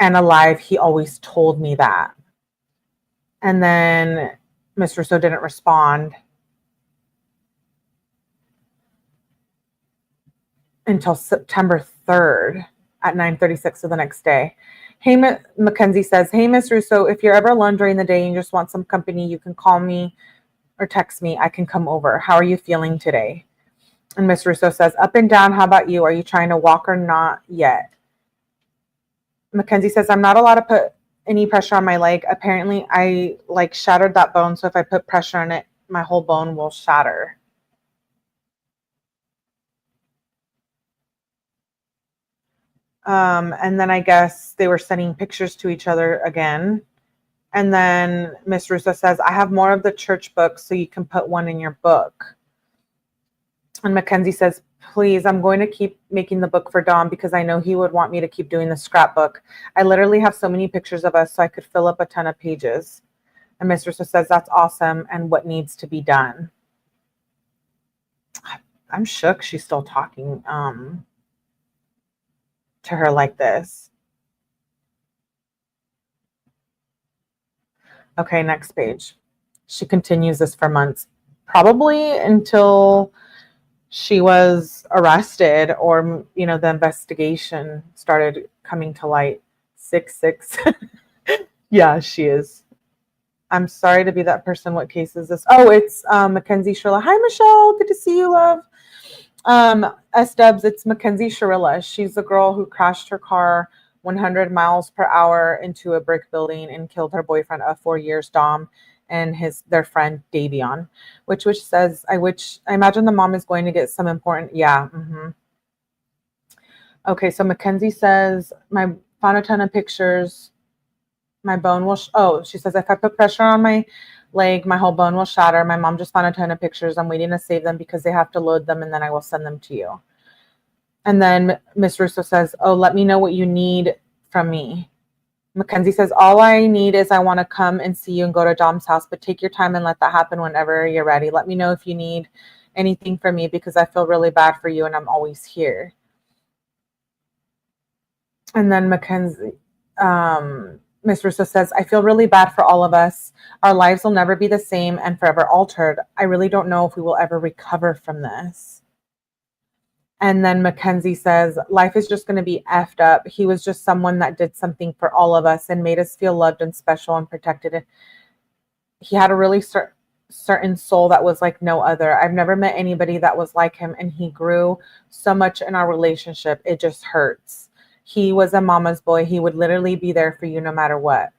and alive. He always told me that. And then Miss Russo didn't respond until September 3rd at 9:36 of the next day. Hey, Mackenzie says, hey, Miss Russo, if you're ever alone during the day and you just want some company, you can call me or text me. I can come over. How are you feeling today? And Miss Russo says, up and down. How about you? Are you trying to walk or not yet? Mackenzie says, I'm not allowed to put any pressure on my leg. Apparently, I shattered that bone. So if I put pressure on it, my whole bone will shatter. And then I guess they were sending pictures to each other again. And then Miss Russo says, I have more of the church books, so you can put one in your book. And Mackenzie says, please, I'm going to keep making the book for Dom because I know he would want me to keep doing the scrapbook. I literally have so many pictures of us, so I could fill up a ton of pages. And Miss Russo says, that's awesome. And what needs to be done? I'm shook she's still talking to her like this. Okay, next page. She continues this for months, probably until she was arrested or, the investigation started coming to light. 6'6". Yeah, she is. I'm sorry to be that person. What case is this? Oh, it's Mackenzie Shirilla. Hi, Michelle. Good to see you, love. S-Dubs, it's Mackenzie Shirilla. She's the girl who crashed her car 100 miles per hour into a brick building and killed her boyfriend of 4 years, Dom, and their friend Davion, which says, I imagine the mom is going to get some important, yeah. Okay, so Mackenzie says, found a ton of pictures. My bone will, she says, if I put pressure on my leg, my whole bone will shatter. My mom just found a ton of pictures. I'm waiting to save them because they have to load them, and then I will send them to you. And then Miss Russo says, oh, let me know what you need from me. Mackenzie says, all I need is I want to come and see you and go to Dom's house, but take your time and let that happen whenever you're ready. Let me know if you need anything from me because I feel really bad for you and I'm always here. And then Mackenzie, Miss Russo says, I feel really bad for all of us. Our lives will never be the same and forever altered. I really don't know if we will ever recover from this. And then Mackenzie says, life is just going to be effed up. He was just someone that did something for all of us and made us feel loved and special and protected. He had a really certain soul that was like no other. I've never met anybody that was like him, and he grew so much in our relationship. It just hurts. He was a mama's boy. He would literally be there for you no matter what.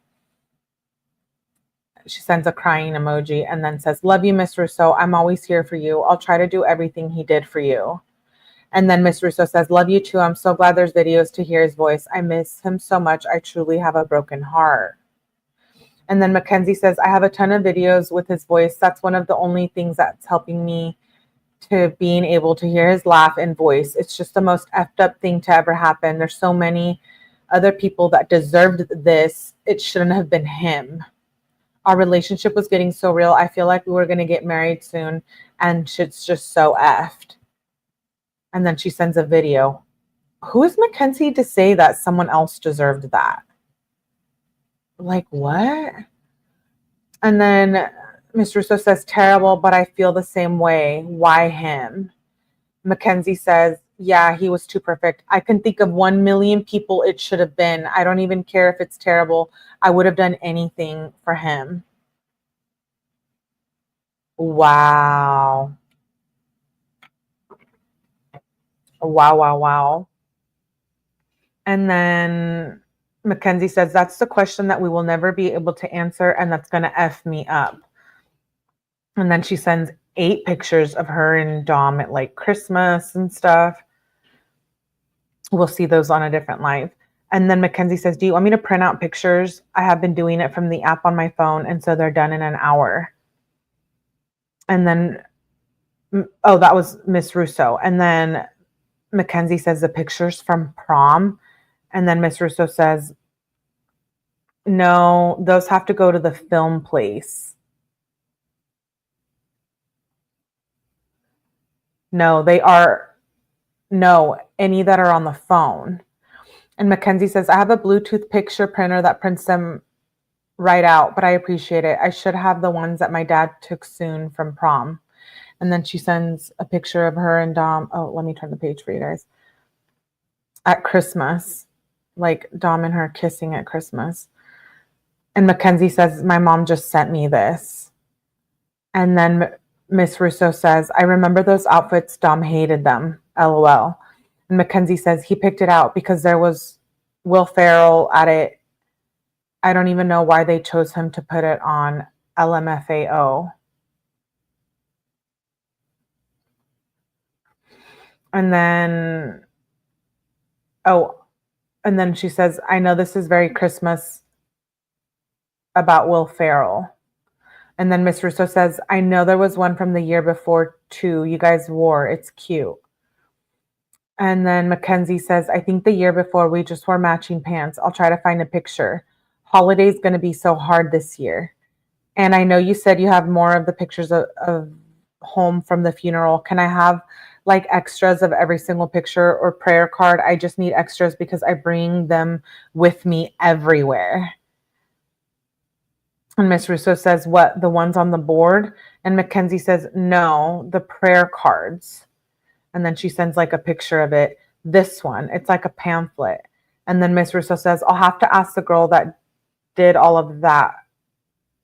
She sends a crying emoji and then says, love you, Miss Russo. I'm always here for you. I'll try to do everything he did for you. And then Miss Russo says, love you too. I'm so glad there's videos to hear his voice. I miss him so much. I truly have a broken heart. And then Mackenzie says, I have a ton of videos with his voice. That's one of the only things that's helping me to being able to hear his laugh and voice. It's just the most effed up thing to ever happen. There's so many other people that deserved this. It shouldn't have been him. Our relationship was getting so real. I feel like we were going to get married soon, and shit's just so effed. And then she sends a video. Who is Mackenzie to say that someone else deserved that? Like, what? And then Miss Russo says, terrible, but I feel the same way. Why him? Mackenzie says, yeah, he was too perfect. I can think of 1 million people it should have been. I don't even care if it's terrible. I would have done anything for him. Wow. Wow, wow, wow. And then Mackenzie says, that's the question that we will never be able to answer, and that's going to F me up. And then she sends 8 pictures of her and Dom at like Christmas and stuff. We'll see those on a different live. And then Mackenzie says, do you want me to print out pictures? I have been doing it from the app on my phone, and so they're done in an hour. And then, oh, that was Miss Russo. And then Mackenzie says the pictures from prom. And then Miss Russo says, no, those have to go to the film place. No, any that are on the phone. And Mackenzie says, I have a Bluetooth picture printer that prints them right out, but I appreciate it. I should have the ones that my dad took soon from prom. And then she sends a picture of her and Dom. Oh, let me turn the page for you guys. At Christmas, like Dom and her kissing at Christmas. And Mackenzie says, my mom just sent me this. And then Miss Russo says, I remember those outfits. Dom hated them. LOL. And Mackenzie says he picked it out because there was Will Ferrell at it. I don't even know why they chose him to put it on LMFAO. And then, and then she says, I know this is very Christmas about Will Ferrell. And then Miss Russo says, I know there was one from the year before too. You guys wore. It's cute. And then Mackenzie says, I think the year before we just wore matching pants. I'll try to find a picture. Holiday's going to be so hard this year. And I know you said you have more of the pictures of home from the funeral. Can I have like extras of every single picture or prayer card? I just need extras because I bring them with me everywhere. And Miss Russo says, what, the ones on the board? And Mackenzie says, no, the prayer cards. And then she sends like a picture of it. This one, it's like a pamphlet. And then Miss Russo says, I'll have to ask the girl that did all of that.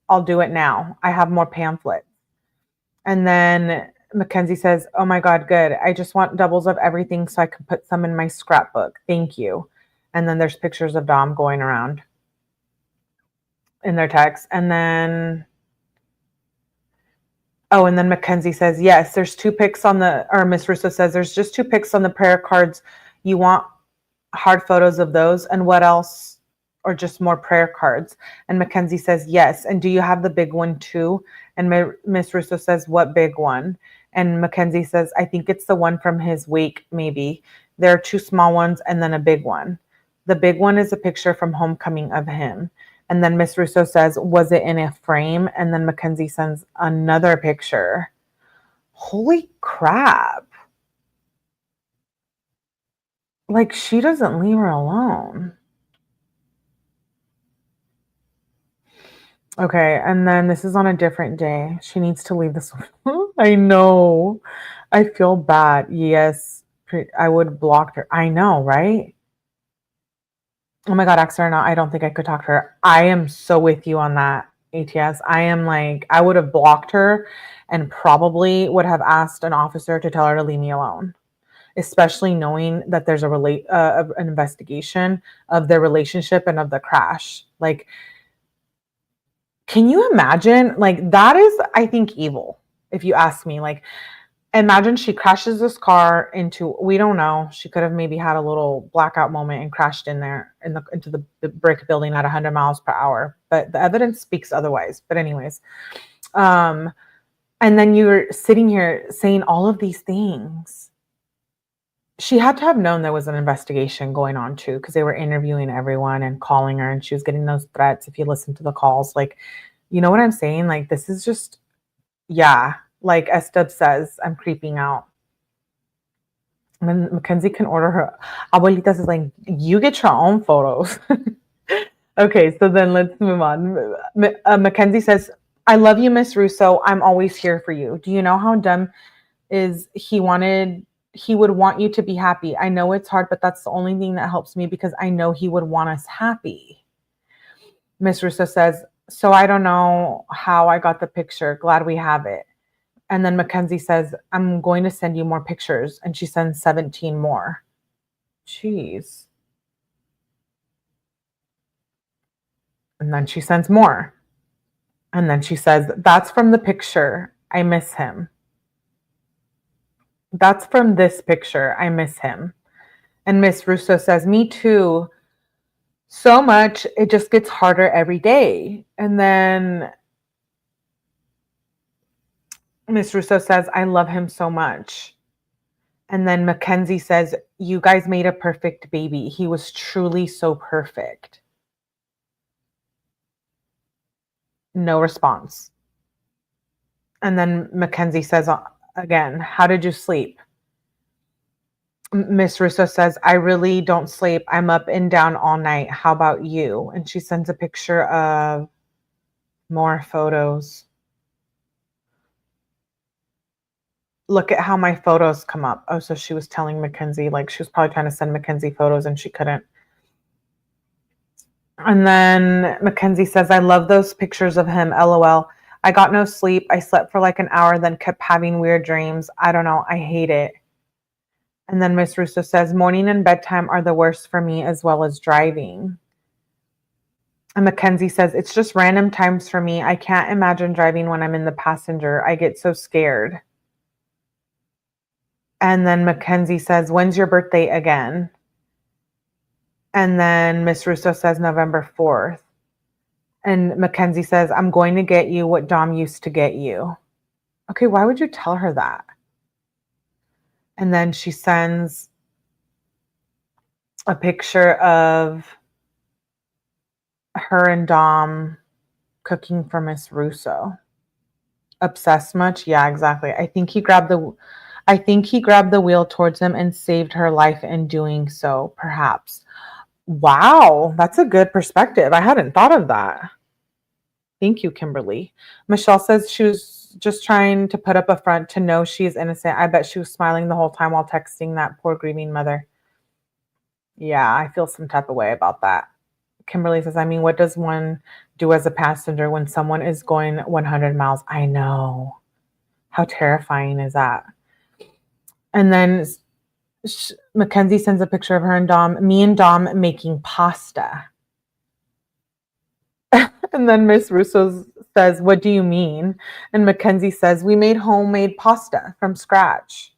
I'll do it now. I have more pamphlets. And then Mackenzie says, oh my God, good. I just want doubles of everything so I can put some in my scrapbook. Thank you. And then there's pictures of Dom going around in their text. And then, and then Mackenzie says, yes, there's 2 pics on or Miss Russo says, there's just 2 pics on the prayer cards. You want hard photos of those? And what else? Or just more prayer cards? And Mackenzie says, yes. And do you have the big one too? And Miss Russo says, what big one? And Mackenzie says, I think it's the one from his wake, maybe. There are 2 small ones and then a big one. The big one is a picture from homecoming of him. And then Miss Russo says, was it in a frame? And then Mackenzie sends another picture. Holy crap. Like, she doesn't leave her alone. Okay, and then this is on a different day. She needs to leave this one. I know. I feel bad. Yes, I would block her. I know, right? Oh my God, Axel, no, I don't think I could talk to her. I am so with you on that. ATS. I am like, I would have blocked her and probably would have asked an officer to tell her to leave me alone, especially knowing that there's an investigation of their relationship and of the crash. Like, can you imagine? Like, that is, I think, evil, if you ask me. Like, imagine she crashes this car into, we don't know, she could have maybe had a little blackout moment and crashed in there into the brick building at 100 miles per hour, but the evidence speaks otherwise. But anyways, and then you're sitting here saying all of these things. She had to have known there was an investigation going on too, because they were interviewing everyone and calling her, and she was getting those threats. If you listen to the calls, like, you know what I'm saying? Like, this is just, yeah. Like S-Dub says, I'm creeping out. And then Mackenzie can order her. Abuelita is like, you get your own photos. Okay, so then let's move on. Mackenzie says, I love you, Miss Russo. I'm always here for you. Do you know how dumb is he would want you to be happy? I know it's hard, but that's the only thing that helps me because I know he would want us happy. Miss Russo says, so I don't know how I got the picture. Glad we have it. And then Mackenzie says, I'm going to send you more pictures. And she sends 17 more. Jeez. And then she sends more. And then she says, that's from the picture. I miss him. That's from this picture. I miss him. And Miss Russo says, me too. So much. It just gets harder every day. And then Miss Russo says, I love him so much. And then Mackenzie says, you guys made a perfect baby. He was truly so perfect. No response. And then Mackenzie says again, how did you sleep? Miss Russo says, I really don't sleep. I'm up and down all night. How about you? And she sends a picture of more photos. Look at how my photos come up. Oh, so she was telling Mackenzie, like she was probably trying to send Mackenzie photos and she couldn't. And then Mackenzie says, I love those pictures of him. LOL. I got no sleep. I slept for like an hour, then kept having weird dreams. I don't know. I hate it. And then Miss Russo says, morning and bedtime are the worst for me as well as driving. And Mackenzie says, it's just random times for me. I can't imagine driving when I'm in the passenger. I get so scared. And then Mackenzie says, when's your birthday again? And then Miss Russo says, November 4th. And Mackenzie says, I'm going to get you what Dom used to get you. Okay, why would you tell her that? And then she sends a picture of her and Dom cooking for Miss Russo. Obsessed much? Yeah, exactly. I think he grabbed the wheel towards him and saved her life in doing so, perhaps. Wow, that's a good perspective. I hadn't thought of that. Thank you, Kimberly. Michelle says she was just trying to put up a front to know she is innocent. I bet she was smiling the whole time while texting that poor grieving mother. Yeah, I feel some type of way about that. Kimberly says, I mean, what does one do as a passenger when someone is going 100 miles? I know. How terrifying is that? And then Mackenzie sends a picture of her and Dom, me and Dom making pasta. And then Miss Russo says, what do you mean? And Mackenzie says, we made homemade pasta from scratch.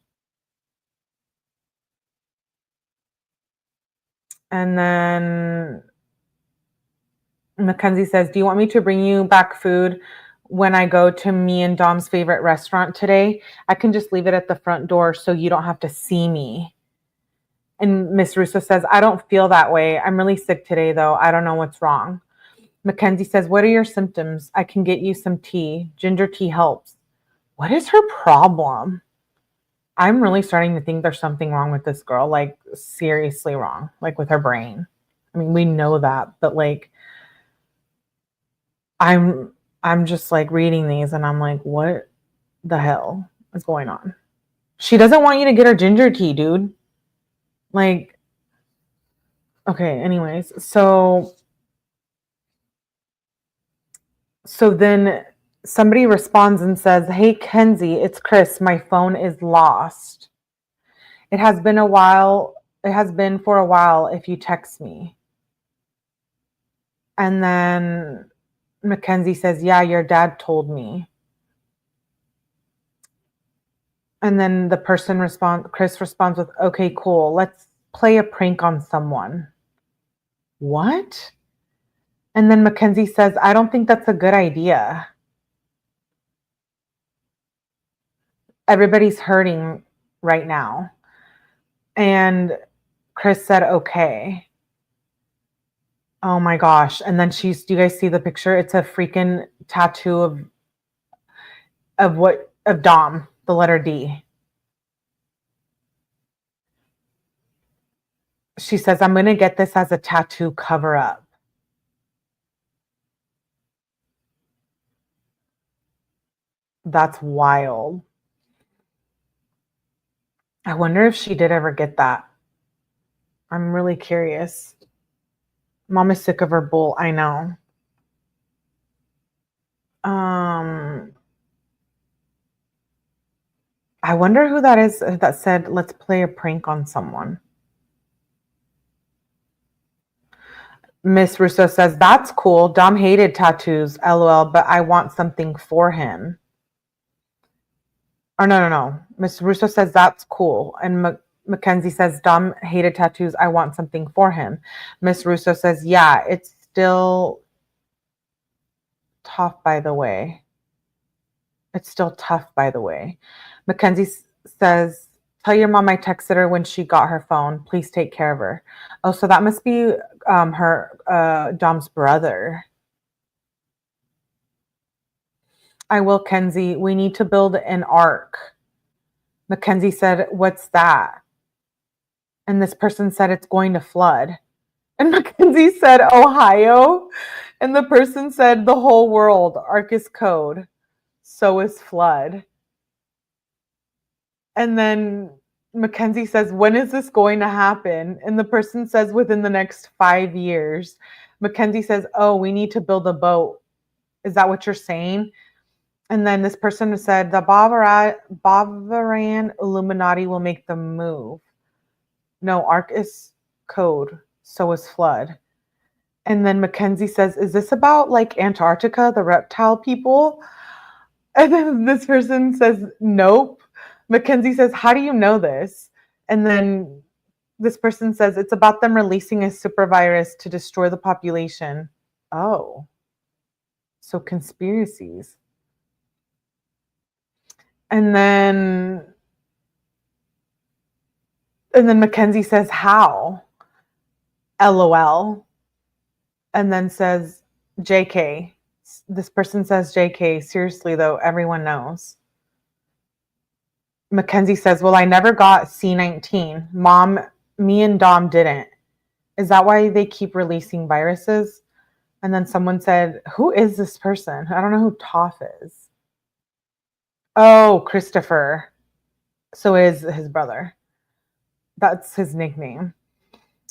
And then Mackenzie says, do you want me to bring you back food when I go to me and Dom's favorite restaurant today? I can just leave it at the front door so you don't have to see me. And Miss Russo says, I don't feel that way. I'm really sick today, though. I don't know what's wrong. Mackenzie says, what are your symptoms? I can get you some tea. Ginger tea helps. What is her problem? I'm really starting to think there's something wrong with this girl, like seriously wrong, like with her brain. I mean, we know that, but like, I'm just like reading these and I'm like, what the hell is going on? She doesn't want you to get her ginger tea, dude. Like, okay, anyways, so So then somebody responds and says, "Hey, Kenzie, it's Chris. My phone is lost. It has been a while. It has been for a while if you text me." And then Mackenzie says, "Yeah, your dad told me." And then Chris responds with, "Okay, cool. Let's play a prank on someone." What? And then Mackenzie says, "I don't think that's a good idea. Everybody's hurting right now." And Chris said, "Okay." Oh my gosh. And then do you guys see the picture? It's a freaking tattoo of Dom, the letter D. She says, "I'm going to get this as a tattoo cover up." That's wild. I wonder if she did ever get that. I'm really curious. Mom is sick of her bull. I know. I wonder who that is that said, "Let's play a prank on someone." Miss Russo says, "That's cool. Dom hated tattoos, LOL, but I want something for him." Or no. Miss Russo says, "That's cool." And Mackenzie says, "Dom hated tattoos. I want something for him." Miss Russo says, "Yeah, it's still tough, by the way. It's still tough, by the way." Mackenzie says, "Tell your mom I texted her when she got her phone. Please take care of her." Oh, so that must be Dom's brother. "I will, Kenzie. We need to build an ark." Mackenzie said, "What's that?" And this person said, "It's going to flood." And Mackenzie said, "Ohio." And the person said, "The whole world. Ark is code. So is flood." And then Mackenzie says, "When is this going to happen?" And the person says, "Within the next 5 years." Mackenzie says, "Oh, we need to build a boat. Is that what you're saying?" And then this person said, "The Bavarian Illuminati will make the move. No, Ark is code. So is flood." And then Mackenzie says, "Is this about like Antarctica, the reptile people?" And then this person says, "Nope." Mackenzie says, "How do you know this?" And then this person says, "It's about them releasing a super virus to destroy the population." Oh, so conspiracies. And then Mackenzie says, "How?" LOL. And then says, "JK." This person says, "JK. Seriously though, everyone knows." Mackenzie says, "Well, I never got C-19. Mom, me and Dom didn't. Is that why they keep releasing viruses?" And then someone said, "Who is this person? I don't know who Toph is." Oh, Christopher. So is his brother. That's his nickname.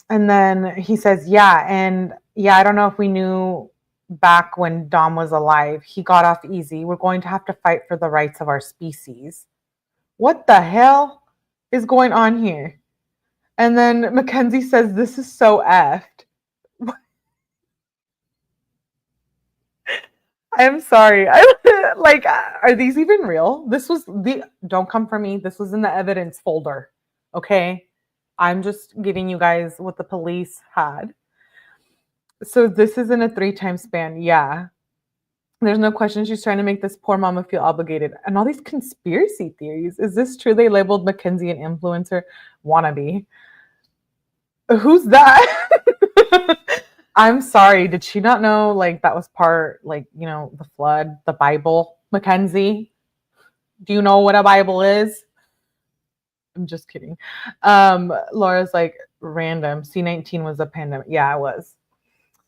And then he says, "Yeah, and yeah, I don't know if we knew back when Dom was alive. He got off easy. We're going to have to fight for the rights of our species." What the hell is going on here? And then Mackenzie says, "This is so effed." I'm sorry. Like, are these even real? Don't come for me. This was in the evidence folder. Okay. I'm just giving you guys what the police had. So this is in a 3-time span. Yeah. There's no question she's trying to make this poor mama feel obligated. And all these conspiracy theories. Is this true? They labeled Mackenzie an influencer wannabe. Who's that? I'm sorry. Did she not know like that was part like, the flood, the Bible? Mackenzie, do you know what a Bible is? I'm just kidding. Laura's like, random. C-19 was a pandemic. Yeah, it was.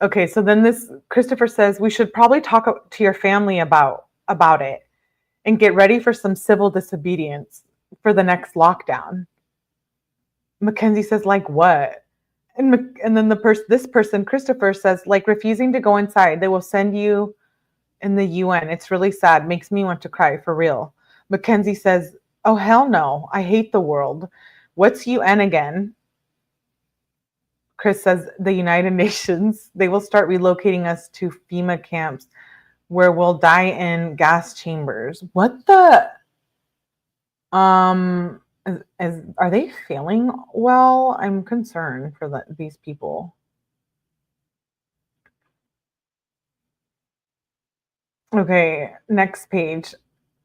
Okay, so then this Christopher says we should probably talk to your family about it and get ready for some civil disobedience for the next lockdown. Mackenzie says, "Like what?" And then this person, Christopher, says, "Like refusing to go inside. They will send you in the UN. It's really sad. Makes me want to cry for real. Mackenzie says, oh, hell no. I hate the world. What's UN again? Chris says, the United Nations. They will start relocating us to FEMA camps where we'll die in gas chambers. What the? Are they feeling well? I'm concerned for these people. Okay, next page.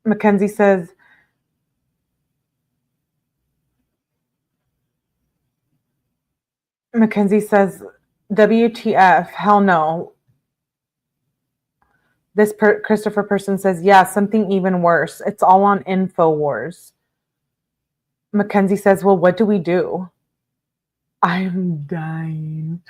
Mackenzie says, WTF, hell no. This Christopher person says, yeah, something even worse. It's all on InfoWars. Mackenzie says, well, what do we do? I'm dying.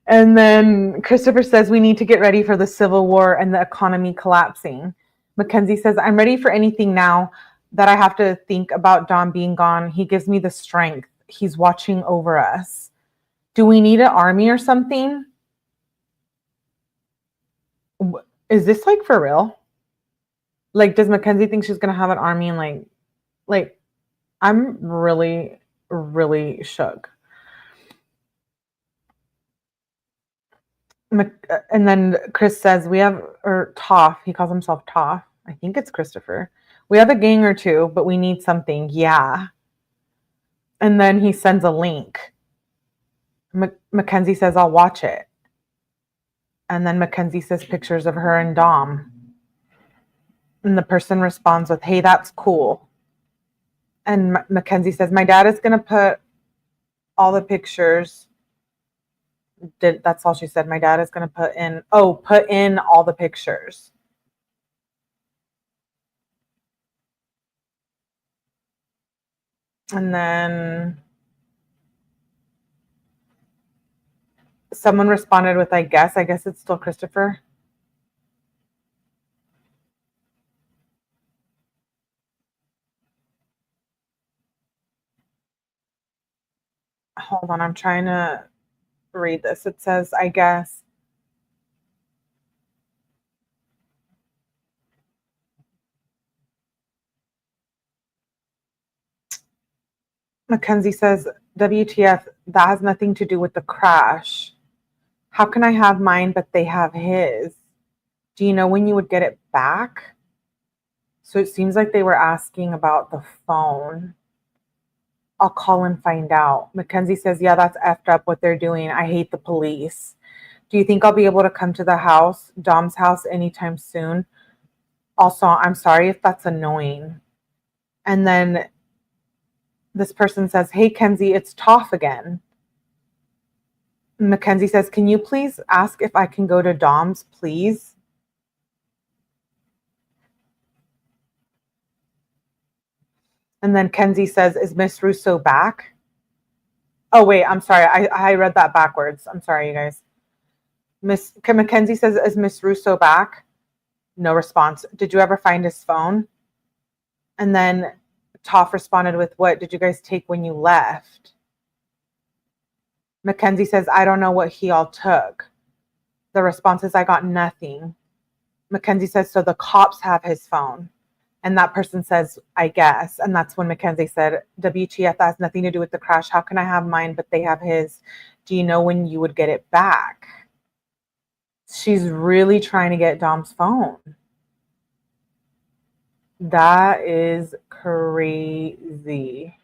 And then Christopher says, we need to get ready for the Civil War and the economy collapsing. Mackenzie says, I'm ready for anything now that I have to think about Dom being gone. He gives me the strength. He's watching over us. Do we need an army or something? Is this like for real? Like, does Mackenzie think she's going to have an army and like, I'm really, really shook. And then Chris says, or Toph, he calls himself Toph. I think it's Christopher. We have a gang or two, but we need something. Yeah. And then he sends a link. Mackenzie says, I'll watch it. And then Mackenzie says pictures of her and Dom. And the person responds with, hey, that's cool. And Mackenzie says, my dad is going to put all the pictures. That's all she said. My dad is going to put in all the pictures. And then someone responded with, I guess it's still Christopher. Hold on, I'm trying to read this. It says, I guess. Mackenzie says, WTF, that has nothing to do with the crash. How can I have mine, but they have his? Do you know when you would get it back? So it seems like they were asking about the phone. I'll call and find out. Mackenzie says, yeah, that's effed up what they're doing. I hate the police. Do you think I'll be able to come to the house, Dom's house, anytime soon? Also, I'm sorry if that's annoying. And then this person says, hey, Kenzie, it's Toph again. Mackenzie says, can you please ask if I can go to Dom's, please? And then Kenzie says, is Miss Russo back? Oh, wait, I'm sorry. I read that backwards. I'm sorry, you guys. Mackenzie says, is Miss Russo back? No response. Did you ever find his phone? And then Toph responded with, what did you guys take when you left? Mackenzie says, I don't know what he all took. The response is, I got nothing. Mackenzie says, so the cops have his phone. And that person says, I guess. And that's when Mackenzie said, WTF, that has nothing to do with the crash. How can I have mine, but they have his? Do you know when you would get it back? She's really trying to get Dom's phone. That is crazy.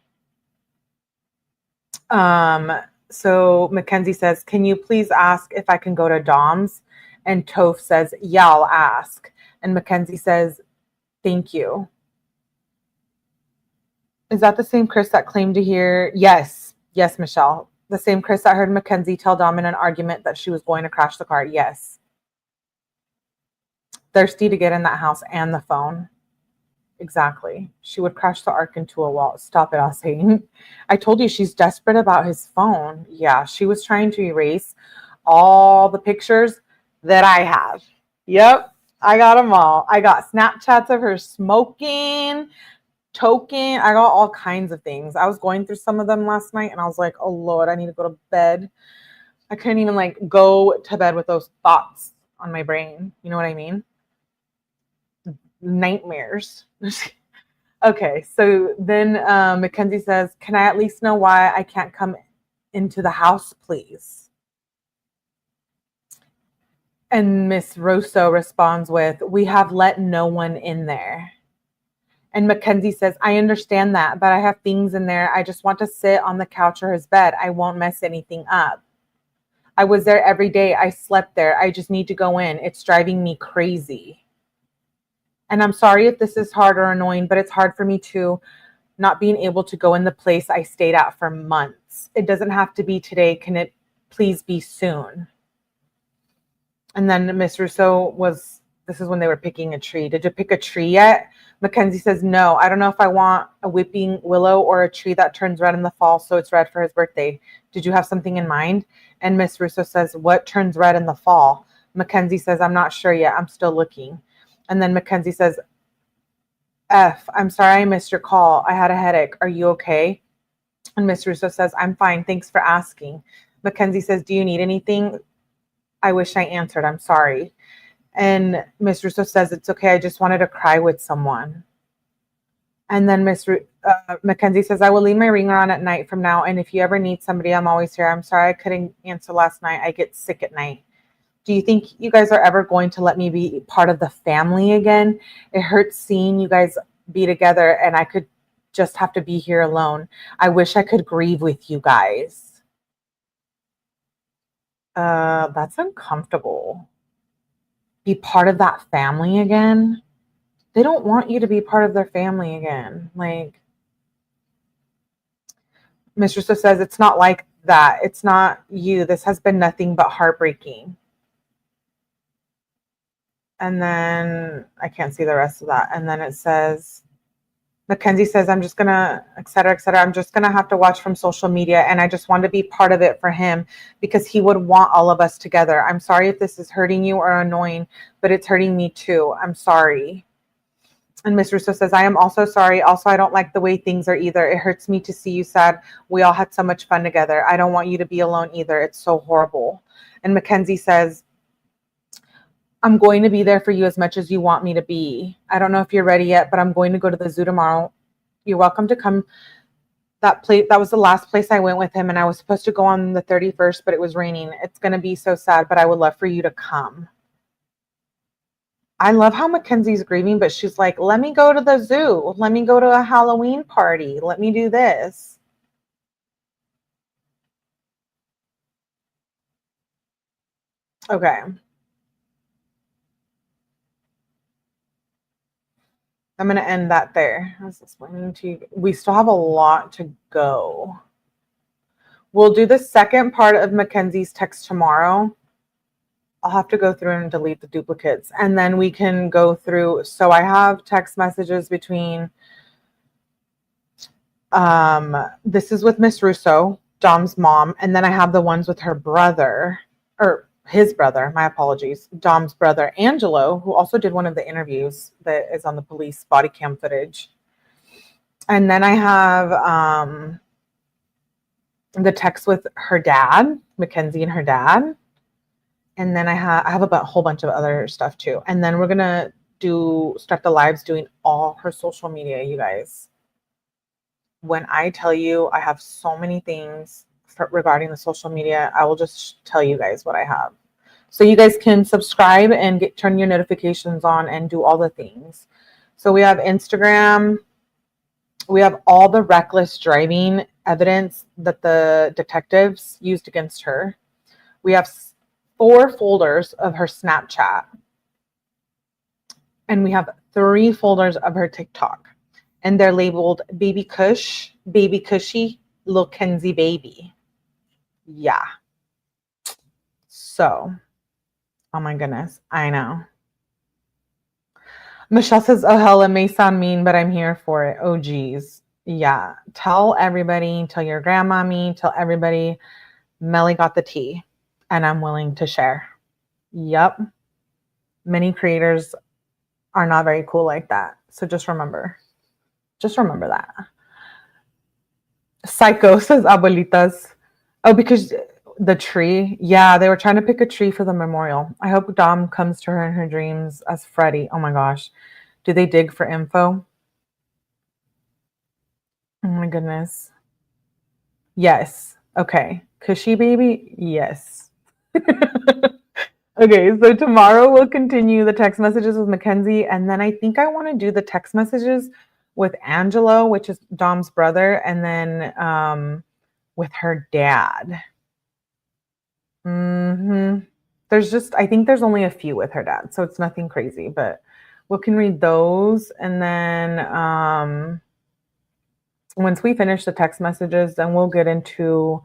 So Mackenzie says, can you please ask if I can go to Dom's? And Toph says, yeah, I'll ask. And Mackenzie says, thank you. Is that the same Chris that claimed to hear? Yes, Michelle. The same Chris that heard Mackenzie tell Dom in an argument that she was going to crash the car. Yes. Thirsty to get in that house and the phone. Exactly. She would crash the ark into a wall. Stop it, Osane. I told you she's desperate about his phone. Yeah, she was trying to erase all the pictures that I have. Yep, I got them all. I got Snapchats of her smoking, toking. I got all kinds of things. I was going through some of them last night and I was like, oh Lord, I need to go to bed. I couldn't even go to bed with those thoughts on my brain. You know what I mean? nightmares. Okay, so then Mackenzie says, can I at least know why I can't come into the house, please? And Miss Russo responds with, we have let no one in there. And Mackenzie says, I understand that, but I have things in there. I just want to sit on the couch or his bed. I won't mess anything up. I was there every day. I slept there. I just need to go in. It's driving me crazy. And I'm sorry if this is hard or annoying, but it's hard for me too, not being able to go in the place I stayed at for months. It doesn't have to be today. Can it please be soon? And then Miss Russo this is when they were picking a tree. Did you pick a tree yet? Mackenzie says, no, I don't know if I want a weeping willow or a tree that turns red in the fall, so it's red for his birthday. Did you have something in mind? And Miss Russo says, what turns red in the fall? Mackenzie says, I'm not sure yet. I'm still looking. And then Mackenzie says, I'm sorry I missed your call. I had a headache. Are you okay? And Miss Russo says, I'm fine. Thanks for asking. Mackenzie says, do you need anything? I wish I answered. I'm sorry. And Miss Russo says, it's okay. I just wanted to cry with someone. And then Mackenzie says, I will leave my ringer on at night from now. And if you ever need somebody, I'm always here. I'm sorry I couldn't answer last night. I get sick at night. Do you think you guys are ever going to let me be part of the family again? It hurts seeing you guys be together and I could just have to be here alone. I wish I could grieve with you guys. That's uncomfortable. Be part of that family again. They don't want you to be part of their family again. Like, Miss Russo says, it's not like that. It's not you. This has been nothing but heartbreaking. And then I can't see the rest of that. And then it says, Mackenzie says, I'm just going to, et cetera, et cetera. I'm just going to have to watch from social media. And I just want to be part of it for him because he would want all of us together. I'm sorry if this is hurting you or annoying, but it's hurting me too. I'm sorry. And Miss Russo says, I am also sorry. Also, I don't like the way things are either. It hurts me to see you sad. We all had so much fun together. I don't want you to be alone either. It's so horrible. And Mackenzie says, I'm going to be there for you as much as you want me to be. I don't know if you're ready yet, but I'm going to go to the zoo tomorrow. You're welcome to come. That was the last place I went with him, and I was supposed to go on the 31st, but it was raining. It's going to be so sad, but I would love for you to come. I love how Mackenzie's grieving, but she's like, let me go to the zoo. Let me go to a Halloween party. Let me do this. Okay. I'm going to end that there. I was explaining to you. We still have a lot to go. We'll do the second part of Mackenzie's text tomorrow. I'll have to go through and delete the duplicates. And then we can go through. So I have text messages between, this is with Miss Russo, Dom's mom. And then I have the ones with her brother, or his brother, my apologies, Dom's brother, Angelo, who also did one of the interviews that is on the police body cam footage. And then I have the text with her dad, Mackenzie and her dad. And then I have a whole bunch of other stuff too. And then we're going to start the lives doing all her social media, you guys. When I tell you I have so many things regarding the social media, I will just tell you guys what I have. So you guys can subscribe and turn your notifications on and do all the things. So we have Instagram. We have all the reckless driving evidence that the detectives used against her. We have 4 folders of her Snapchat. And we have 3 folders of her TikTok. And they're labeled Baby Kush, Baby Cushy, Lil Kenzie Baby. Yeah. So, oh my goodness, I know. Michelle says, oh hell, it may sound mean, but I'm here for it. Oh geez. Yeah. Tell everybody, tell your grandmommy, tell everybody, Melly got the tea and I'm willing to share. Yep. Many creators are not very cool like that. So just remember that. Psycho says abuelitas. Oh, because the tree. Yeah, they were trying to pick a tree for the memorial. I hope Dom comes to her in her dreams as Freddy. Oh my gosh. Do they dig for info? Oh my goodness. Yes. Okay. Cushy baby? Yes. Okay, so tomorrow we'll continue the text messages with Mackenzie, and then I think I want to do the text messages with Angelo, which is Dom's brother, and then with her dad. I think there's only a few with her dad, so it's nothing crazy, but we can read those, and then once we finish the text messages, then we'll get into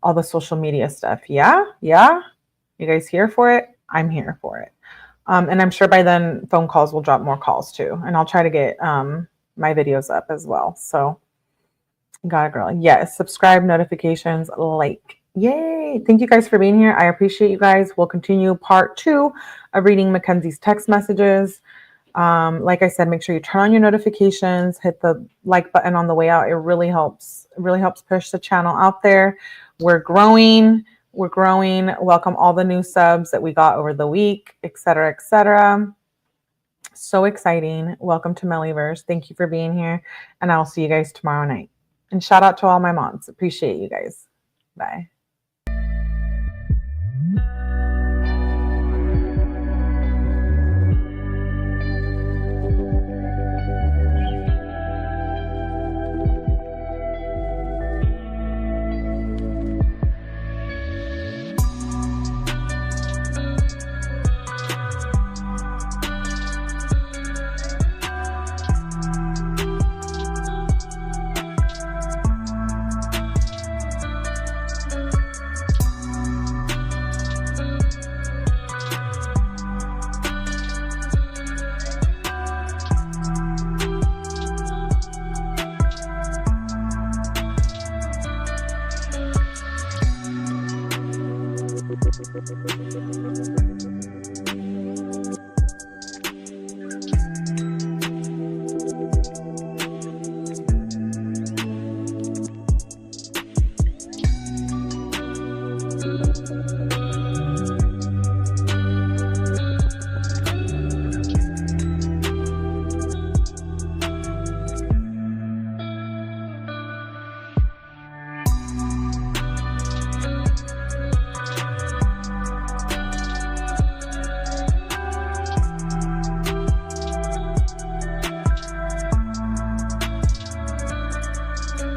all the social media stuff. Yeah? You guys here for it? I'm here for it. And I'm sure by then phone calls will drop more calls too. And I'll try to get my videos up as well. So got it, girl. Yes. Subscribe, notifications, like. Yay. Thank you guys for being here. I appreciate you guys. We'll continue part 2 of reading Mackenzie's text messages. Like I said, make sure you turn on your notifications, hit the like button on the way out. It really helps. It really helps push the channel out there. We're growing. Welcome all the new subs that we got over the week, etc., etc. So exciting. Welcome to Mellyverse. Thank you for being here. And I'll see you guys tomorrow night. And shout out to all my moms. Appreciate you guys. Bye.